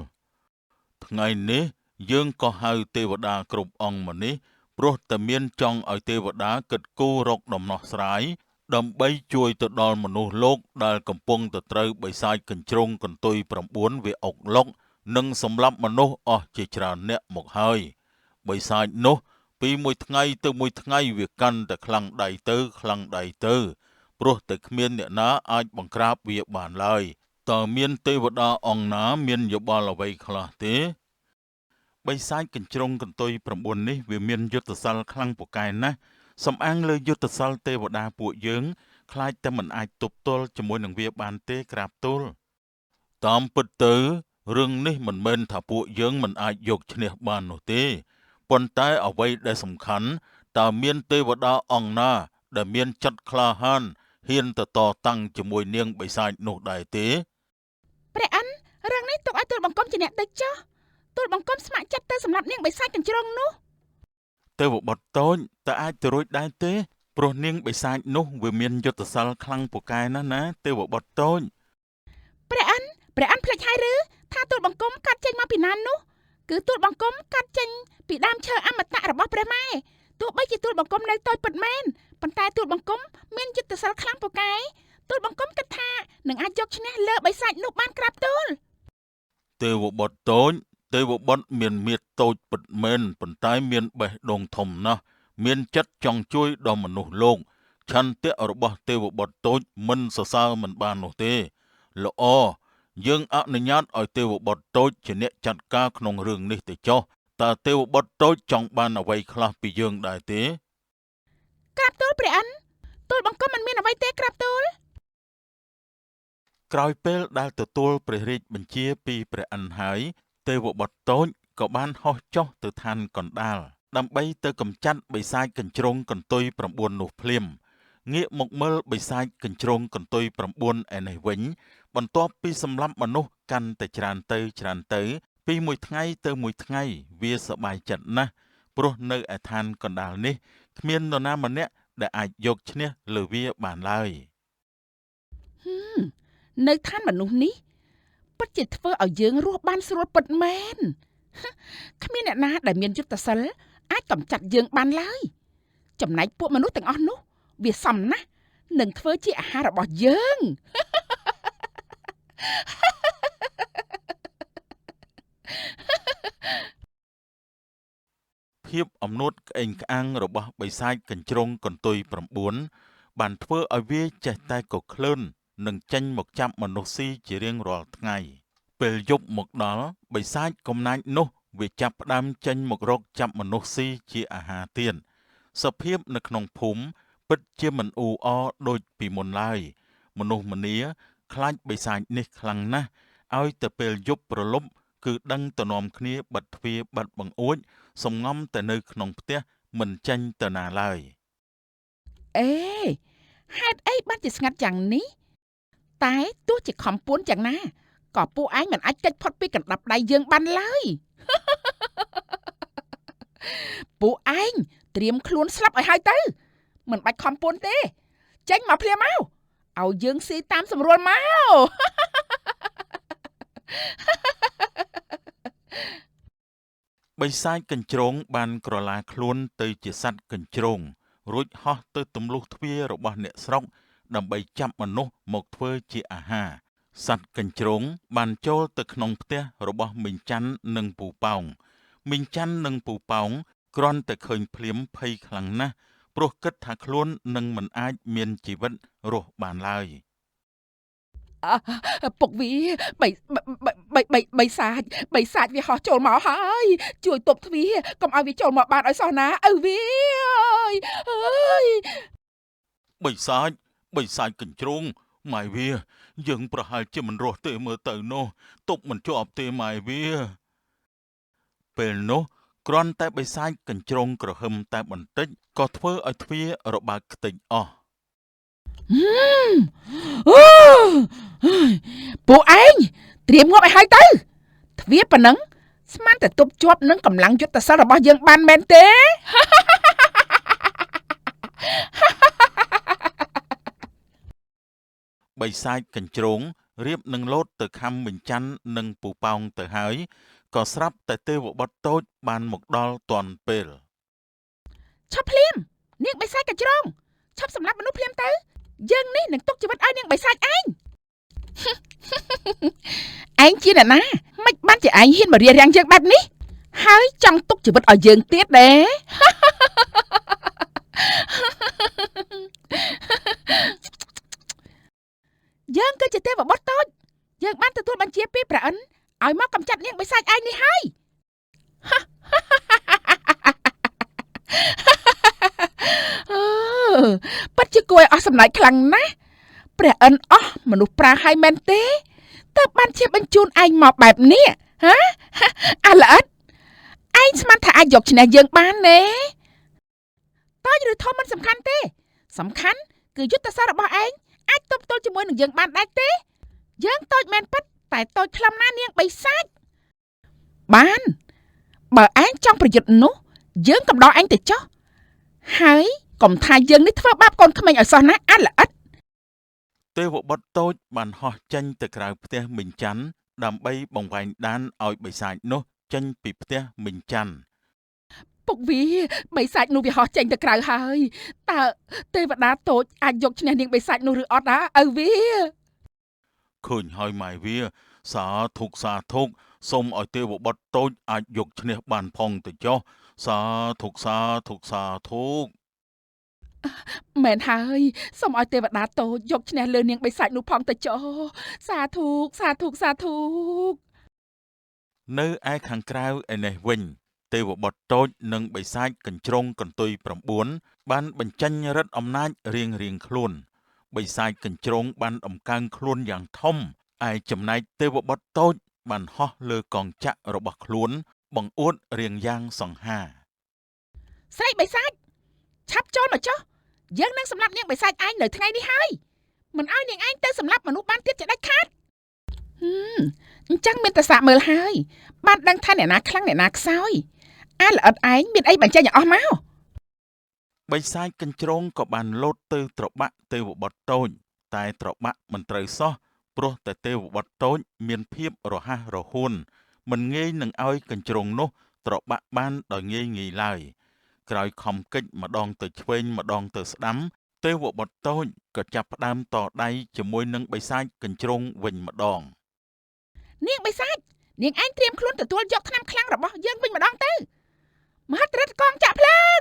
ថ្ងៃនេះយើងក៏ហៅទេវតាគ្រប់អង្គមកនេះព្រោះតែមានចង់ឲ្យទេវតាគិតគូររកដំណោះស្រាយដើម្បីជួយទៅដល់មនុស្សលោកដែលកំពុងទៅត្រូវបិសាចកញ្ជ្រោងកន្ទុយ9វាអុកឡុកនិងសម្លាប់មនុស្សអស់ជាច្រើនអ្នកមកហើយបិសាចនោះពីមួយថ្ងៃទៅមួយថ្ងៃវាកាន់តែខ្លាំងដៃទៅព្រោះតែគ្មានអ្នកណាអាចបង្ក្រាបវាបានឡើយតើមានទេវតាអង្គណាមានយោបល់អ្វីខ្លះទេបិសាចកញ្ជ្រោងកន្ទុយ9នេះវាមានយុទ្ធសាស្ត្រខ្លាំងពូកែណាស់សំអាងលើយុទ្ធសាស្ត្រទេវតាពួកយើងខ្លាចតែមិនអាចទប់ទល់ជាមួយនឹងវាបានទេក្រាបទូលតាមពិតទៅរឿងនេះមិនមែនថាពួកយើងមិនអាចយកឈ្នះបាននោះទេប៉ុន្តែអ្វីដែលសំខាន់តើមានទេវតាអង្គណាដែលមានចិត្តក្លាហានហ៊ានទៅតតាំងជាមួយនាងបិសាចនោះដែរទេព្រះអិនរឿងនេះទុកឲ្យទូលបង្គំជាអ្នកទៅចុះទូលបង្គំស្ម័គ្រចិត្តទៅសម្រាប់នាងបិសាចកញ្ជ្រោងនោះទេវបុត្រតូចតើអាចទៅរួចដែរទេព្រោះនាងបិសាចនោះវាមានយុទ្ធសាស្ត្រខ្លាំងពូកែណាស់ណាទេវបុត្រតូចព្រះអិនភ្លេចហើយឬថាទូលបង្គំកាត់ចេញមកពីណាននោះគឺទូលបង្គំកាត់ចេញពីដើមឈើអមតៈរបស់ព្រះម៉ែទោះបីជាទូលបង្គំនៅតូចពិតមែនប៉ុន្តែទូលបង្គំមានយុទ្ធសាស្ត្រខ្លាំងពូកែទូលបង្គំគិតថានឹងអាចយកឈ្នះលើបិសាចនោះបានក្រាបទូលទេវបុត្រតូចទេវបុត្រមានមាឌតូចពិតមែនប៉ុន្តែមានបេះដូងធំណាស់មានចិត្តចង់ជួយដល់មនុស្សលោកឆន្ទៈរបស់ទេវបុត្រតូចមិនសរសើរមិនបាននោះទេល្អយើងអនុញ្ញាតឲ្យទេវបុត្រតូចជាអ្នកចាត់ការក្នុងរឿងនេះទៅចុះតើទេវបុត្រតូចចង់បានអ្វីខ្លះពីយើងដែរទេក្រាបទូលព្រះអិនទូលបង្គំមិនមានអ្វីទេក្រាបទូល ក្រោយពេលដែលទទួលព្រះរាជបញ្ជាពីព្រះឥន្ទហើយទេវបុត្រតូចក៏បានហោះចុះទៅឋានកណ្ដាលដើម្បីទៅកម្ចាត់បិសាចកញ្ជ្រោងកន្ទុយ9នោះភ្លាមងាកមកមើលបិសាចកញ្ជ្រោងកន្ទុយ9ឯនេះវិញបន្ទាប់ពីសម្លាប់មនុស្សកាន់តែច្រើនទៅពីមួយថ្ងៃទៅមួយថ្ងៃវាសប្បាយចិត្តណាស់ព្រោះនៅឯឋានកណ្ដាលនេះគ្មាននរណាម្នាក់ដែលអាចយកឈ្នះលើវាបានឡើយ នៅឋានមនុស្សនេះពិតជាធ្វើឲ្យយើងរស់បានស្រួលពិតមែនគ្មានអ្នកណាដែលមានយុទ្ធសាស្ត្រអាចកម្ចាត់យើងបានឡើយចំណែកពួកមនុស្សទាំងអស់នោះវាសមណាស់នឹងធ្វើជាអាហាររបស់យើង ភាពអំនួតក្អេងក្អាងរបស់បិសាចកញ្ជ្រោងកន្ទុយ9បានធ្វើឲ្យវាចេះតែកក្លឿននិងចេញមកចាប់មនុស្សស៊ីជារៀងរាល់ថ្ងៃពេលយប់មកដល់បិសាចកំណាចនោះវាចាប់ផ្ដើមចេញមករកចាប់មនុស្សស៊ីជាអាហារទៀតសភាពនៅក្នុងភូមិពិតជាមិនអ៊ូអរដូចពីមុនឡើយមនុស្សម្នាខ្លាចបិសាចនេះខ្លាំងណាស់ឲ្យទៅពេលយប់ព្រលប់គឺដឹងទៅនាំគ្នាបិទទ្វារបិទបង្អួចសំងំតែនៅក្នុងផ្ទះមិនចេញទៅណាឡើយ អេហេតុអីបានជាស្ងាត់យ៉ាងនេះតែទោះជាខំពួនយ៉ាងណាក៏ពួកឯងមិនអាចកិច្ចផុតពីកណ្ដាប់ដៃយើងបានឡើយ ពួកឯងត្រៀមខ្លួនស្លាប់ឲ្យហើយទៅមិនបាច់ខំពួនទេចេញមកភ្លាមមកឲ្យយើងស៊ីតាមស្រួលមក បិសាចកញ្ជ្រោងបានក្រឡាខ្លួនទៅជាសត្វកញ្ជ្រោងរួចហោះទៅទម្លុះទ្វាររបស់អ្នកស្រុកដើម្បីចាប់មនុស្សមកធ្វើជាអាហារសត្វកញ្ជ្រោងបានចូលទៅក្នុងផ្ទះរបស់មីងច័ន្ទនិងពូប៉ោងមីងច័ន្ទនិងពូប៉ោងគ្រាន់តែឃើញភ្លាមភ័យខ្លាំងណាស់ព្រោះគិតថាខ្លួននឹងមិនអាចមានជីវិតរស់បានឡើយ ពុកវាបីសាច់វាហោះចូលមកហើយជួយទប់ទ្វារកុំឲ្យវាចូលមកបានឲ្យសោះណាឪវាអើយ បិសាចកញ្ជ្រោងម៉ែវាយើងប្រហែលជាមិនរស់ទេមើលទៅនោះទប់មិនជាប់ទេម៉ែវាពេលនោះគ្រាន់តែបិសាចកញ្ជ្រោងក្រហឹមតែបន្តិចក៏ធ្វើឲ្យទ្វាររបើកខ្ទេចអស់ ពួកឯងត្រៀមងាប់ឲ្យហើយទៅទ្វារប៉ុណ្ណឹងស្មានតែទប់ជាប់នឹងកម្លាំងយុទ្ធសាស្ត្ររបស់យើងបានមែនទេ បិសាចកញ្ជ្រោងរៀបនឹងលោតទៅខំមីងច័ន្ទនិងពូប៉ោងទៅហើយក៏ស្រាប់តែទេវបុត្រតូចបានមកដល់ទាន់ពេល ឈប់ភ្លាមនាងបិសាចកញ្ជ្រោងឈប់សម្លាប់មនុស្សភ្លាមទៅយើងនេះនឹងទុកជីវិតឲ្យនាងបិសាចឯង ឯងជាអ្នកណាមិនបានជាឯងហ៊ានមករារាំងយើងបែបនេះហើយចង់ទុកជីវិតឲ្យយើងទៀតទេ យើងគឺជាទេវបុត្រតូចយើងបានទទួលបញ្ជាពីព្រះឥន្ទឲ្យមកកម្ចាត់នាងបិសាចឯងនេះហើយ ពិតជាគួរឲ្យអស់សំណើចខ្លាំងណាស់ព្រះឥន្ទអស់មនុស្សប្រាហើយមែនទេតើបានជាបញ្ជូនឯងមកបែបនេះហ៎អាល្អិតឯងស្មានថាអាចយកឈ្នះយើងបានទេតើឬធំមិនសំខាន់ទេសំខាន់គឺយុទ្ធសាស្ត្ររបស់ឯងអាចទប់ទល់ជាមួយនឹងយើងបានដែរទេយើងតូចមែនពិតតែតូចខ្លំណានាងបិសាចបានបើឯងចង់ប្រយុទ្ធនោះយើងកំដរឯងទៅចុះហើយកុំថាយើងនេះធ្វើបាបកូនក្មេងឲ្យសោះណាអាល្អិត ទេវបុត្រតូចបានហោះចេញទៅក្រៅផ្ទះមីងច័ន្ទដើម្បីបង្វែងដានឲ្យបិសាចនោះចេញពីផ្ទះមីងច័ន្ទ ពុកវាបិសាចនោះវាហោះចេញទៅក្រៅហើយតើទេវតាតូចអាចយកឈ្នះនាងបិសាចនោះឬអត់ឪវា ឃើញហើយម៉ែវាសាធុសូមឲ្យទេវបុត្រតូចអាចយកឈ្នះបានផងទៅចុះសាធុ មែនហើយសូមឲ្យទេវតាតូចយកឈ្នះលើនាងបិសាចនោះផងទៅចុះសាធុ នៅឯខាងក្រៅឯនេះវិញទេវបុត្រតូចនិងបិសាចកញ្ជ្រោងកន្ទុយ9បានបញ្ចេញឫទ្ធិអំណាចរៀងខ្លួន បិសាចកញ្ជ្រោងបានដំកើងខ្លួនយ៉ាងធំឯចំណែកទេវបុត្រតូចបានហោះលើកងចក្ររបស់ខ្លួនបង្អួតរាងយ៉ាងសង្ហា ស្រីបិសាចឆាប់ចូលមកចុះយើងនឹងសម្លាប់នាងបិសាចឯងនៅថ្ងៃនេះហើយមិនឲ្យនាងឯងទៅសម្លាប់មនុស្សបានទៀតជាដាច់ខាតអញ្ចឹងមានតែសាកមើលហើយបានដឹងថាអ្នកណាខ្លាំងអ្នកណាខ្សោយអាល្អិតឯងមានអីបញ្ចេញឲ្យអស់មក បិសាចកញ្ជ្រោងក៏បានលោតទៅត្របាក់ទេវបុត្រតូចតែត្របាក់មិនត្រូវសោះព្រោះតែទេវបុត្រតូចមានភាពរហ័សរហួនមិនងាយនឹងឲ្យកញ្ជ្រោងនោះត្របាក់បានដោយងាយៗឡើយក្រោយខំកិច្ចម្ដងទៅឆ្វេងម្ដងទៅស្ដាំទេវបុត្រតូចក៏ចាប់ផ្ដើមតដៃជាមួយនឹងបិសាចកញ្ជ្រោងវិញម្ដង នាងបិសាចនាងឯងត្រៀមខ្លួនទទួលយកថ្នាំខ្លាំងរបស់យើងវិញម្ដងទៅមហិទ្ធិឫទ្ធិកងចាក់ភ្លើង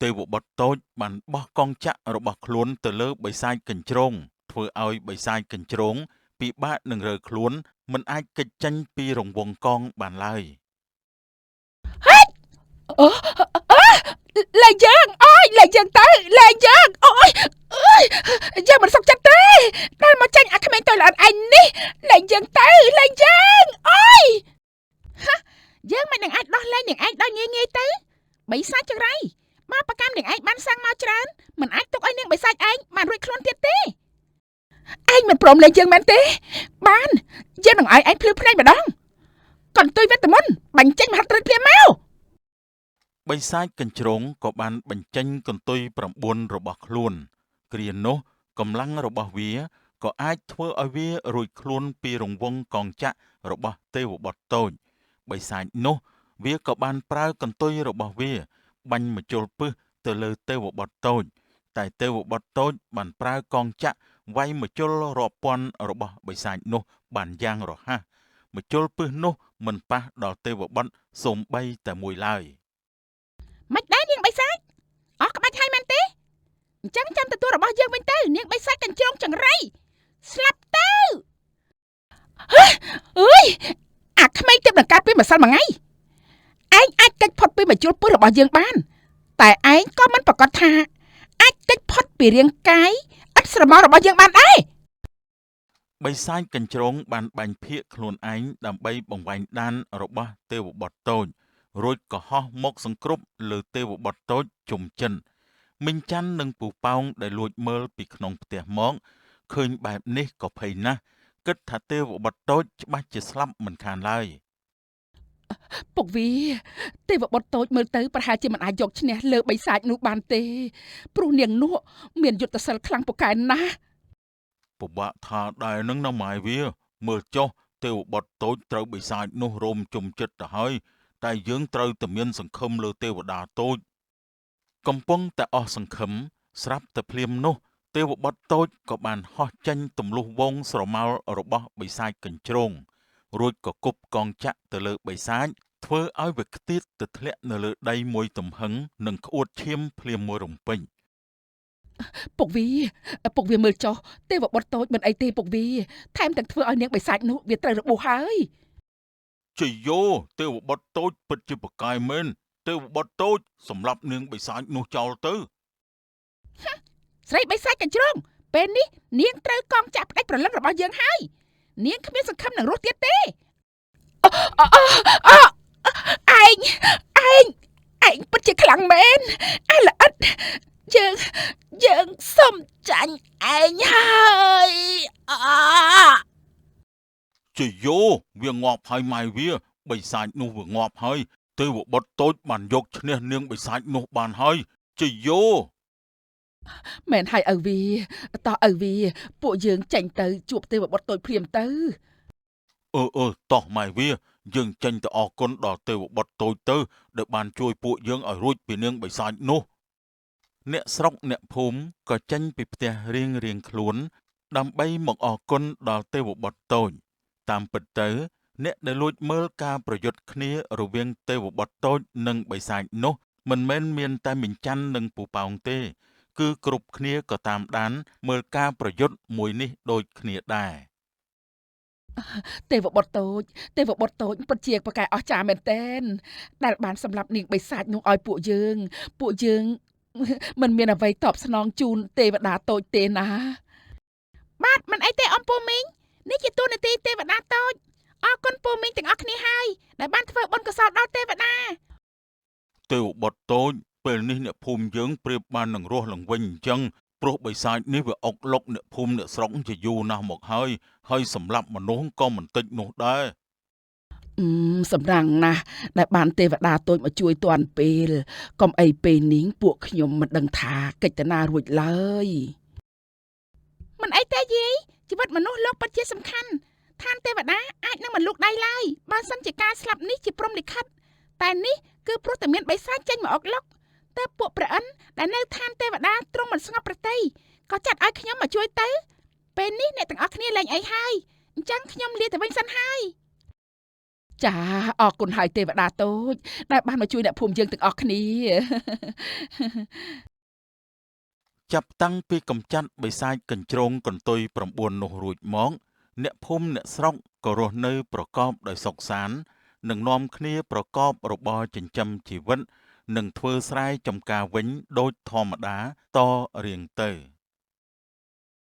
ទេវបុត្រតូចបានបោះកងចក្ររបស់ខ្លួនទៅលើបិសាចកញ្ជ្រោងធ្វើឲ្យបិសាចកញ្ជ្រោងពិបាកនឹងរើខ្លួនមិនអាចគេចចេញពីរង្វង់កងបានឡើយ លែងយើងអូយលែងយើងទៅលែងយើងអូយយើងមិនសុខចិត្តទេដែលមកចាញ់អាក្មេងតូចល្អិតឯងនេះលែងយើងទៅលែងយើងអូយយើងមិននឹងអាចដោះលែងនាងឯងដោយងាយៗទៅបិសាចចង្រៃមកប្រកាន់នាងឯងបានសាំងមកច្រើនមិនអាចទុកឲ្យនាងបិសាចឯងបានរួចខ្លួនទៀតទេឯងមិនព្រមលែងយើងមែនទេបានយើងនឹងឲ្យឯងភ្លឺភ្នែកម្ដងកន្ទុយវេទមន្តបញ្ចេញមហិទ្ធិឫទ្ធិភ្លាមមក បិសាចកញ្ជ្រោងក៏បានបញ្ចេញកន្ទុយ9របស់ខ្លួនគ្រានោះកម្លាំងរបស់វាក៏អាចធ្វើឲ្យវារួចខ្លួនពីរង្វង់កងចក្ររបស់ទេវបុត្រតូចបិសាចនោះវាក៏បានប្រើកន្ទុយរបស់វាបាញ់ម្ជុលពិសទៅលើទេវបុត្រតូចតែទេវបុត្រតូចបានប្រើកងចក្រវាយម្ជុលរាប់ពាន់របស់បិសាចនោះបានយ៉ាងរហ័សម្ជុលពិសនោះមិនប៉ះដល់ទេវបុត្រសូម្បីតែមួយឡើយ មិនដែរនាងបិសាចអស់ក្បាច់ហើយមែនទេអញ្ចឹងចាំទទួលរបស់យើងវិញទៅនាងបិសាចកញ្ជ្រោងចង្រៃស្លាប់ទៅអើយអាក្មេងទៀតនឹងកើតពីម្សិលមួយថ្ងៃឯងអាចកិច្ចផុតពីមជ្ឈុលពុះរបស់យើងបានតែឯងក៏មិនប្រកាសថាអាចកិច្ចផុតពីរាងកាយឥតស្រមោលរបស់យើងបានដែរប ិសាចកញ្ជ្រោងបានបែងភាគខ្លួនឯងដើម្បីបង្វែងដានរបស់ទេវបុត្រតូចរួចក៏ហោះមកសង្គ្រប់លើទេវបុត្រតូចជុំចិនមីងច័ន្ទនិងពូប៉ោងដែលលួចមើលពីក្នុងផ្ទះមកឃើញបែបនេះក៏ភ័យណាស់គិតថាទេវបុត្រតូចច្បាស់ជាស្លាប់មិនខានឡើយ ពុកវីទេវបុត្រតូចមើលទៅប្រហែលជាមិនអាចយកឈ្នះលើបិសាចនោះបានទេព្រោះនាងនោះមានយុទ្ធសាស្ត្រខ្លាំងពូកែណាស់ ពិបាកថាដែរនឹងណាម៉ែវាមើលចុះទេវបុត្រតូចត្រូវបិសាចនោះរោមជុំចិត្តទៅហើយតែយើងត្រូវតែមានសង្ឃឹមលើទេវតាតូចកំពុងតែអស់សង្ឃឹមស្រាប់តែភ្លាមនោះទេវបុត្រតូចក៏បានហោះចេញទម្លុះវងស្រមោលរបស់បិសាចកញ្ជ្រោងរួចក៏គប់កងចក្រទៅលើបិសាចធ្វើឲ្យវាខ្ទាតទៅធ្លាក់នៅលើដីមួយទំហឹងនិងក្អួតឈាមភ្លាមមួយរំពេញ ពុកវីមើលចុះទេវបុត្រតូចមិនអីទេពុកវីថែមទាំងធ្វើឲ្យនាងបិសាចនោះវាត្រូវរបួសហើយ ជយោទេវបុត្រតូចពិតជាប្រកាយមែនទេវបុត្រតូចសម្រាប់នាងបិសាចនោះចោលទៅ ស្រីបិសាចកញ្ជ្រោងពេលនេះនាងត្រូវកងចាក់ផ្ដាច់ប្រលឹងរបស់យើងហើយនាងគ្មានសង្ឃឹមនឹងរស់ទៀតទេឯងពិតជាខ្លាំងមែនអាល្អិតយើងសុំចាញ់ឯងហើយជយោវាងាប់ហើយម៉ែវាបិសាចនោះវាងាប់ហើយទេវបុត្រតូចបានយកឈ្នះនាងបិសាចនោះបានហើយជយោ មែនហើយឪវីតោះឪវីពួកយើងចេញទៅជួបទេវបុត្រតូចព្រាមទៅតោះម៉ែវាយើងចេញទៅអរគុណដល់ទេវបុត្រតូចទៅដែលបានជួយពួកយើងឲ្យរួចពីនាងបិសាចនោះអ្នកស្រុកអ្នកភូមិក៏ចេញពីផ្ទះរៀងខ្លួនដើម្បីមកអរគុណដល់ទេវបុត្រតូចតាមពិតទៅអ្នកដែលលួចមើលការប្រយុទ្ធគ្នារវាងទេវបុត្រតូចនិងបិសាចនោះមិនមែនមានតែមីងច័ន្ទនិងពូប៉ោងទេគឺគ្រប់គ្នាក៏តាមដានមើលការប្រយុទ្ធមួយនេះដូចគ្នាដែរ ទេវបុត្រតូចពិតជាប្រកែអស្ចារ្យមែនទែនដែលបានសម្លាប់នាងបិសាចនោះឲ្យពួកយើង មិនមានអ្វីតបស្នងជូនទេវតាតូចទេណាបាទមិនអីទេអ៊ំពូមីងនេះជាទូនាទីទេវតាតូចអរគុណពូមីងទាំងអស់គ្នាហើយដែលបានធ្វើបុណ្យកុសលដល់ទេវតា ទេវបុត្រតូចពេលនេះអ្នកភូមិយើងប្រៀបបាននឹងរស់ឡើងវិញអញ្ចឹងព្រោះបិសាចនេះវាអុកឡុកអ្នកភូមិអ្នកស្រុកជាយូរណាស់មកហើយសម្រាប់មនុស្សក៏មិនតិចនោះដែរ សម្រាំងណាស់ដែលបានទេវតាតូចមកជួយទាន់ពេលកុំអីពេលនេះពួកខ្ញុំមិនដឹងថាកិច្ចតាណារួចឡើយមិនអីទេយាយជីវិតមនុស្សលោកពិតជាសំខាន់ឋានទេវតាអាចនឹងមិនលូកដៃឡើយបើសិនជាការស្លាប់នេះជាព្រំលិខិតតែនេះគឺព្រោះតែមានបិសាចចេញមកអុកឡុកតើពួកព្រះអិនដែលនៅឋានទេវតាទ្រង់មិនស្ងប់ប្រតិយក៏ចាត់ឲ្យខ្ញុំមកជួយទៅពេលនេះអ្នកទាំងអស់គ្នាលែងអីហើយអញ្ចឹងខ្ញុំលាទៅវិញសិនហើយចាអរគុណហើយទេវតាតូចដែលបានមកជួយអ្នកភូមិយើងទាំងអស់គ្នា ចាប់តាំងពីកំចាត់បិសាចកញ្ជ្រោងកន្ទុយ9នោះរួចមកអ្នកភូមិអ្នកស្រុកក៏រស់នៅប្រកបដោយសុខសាន្តនិងនាំគ្នាប្រកបរបរចិញ្ចឹមជីវិតនិងធ្វើស្រែចម្ការវិញដូចធម្មតាតរៀងទៅ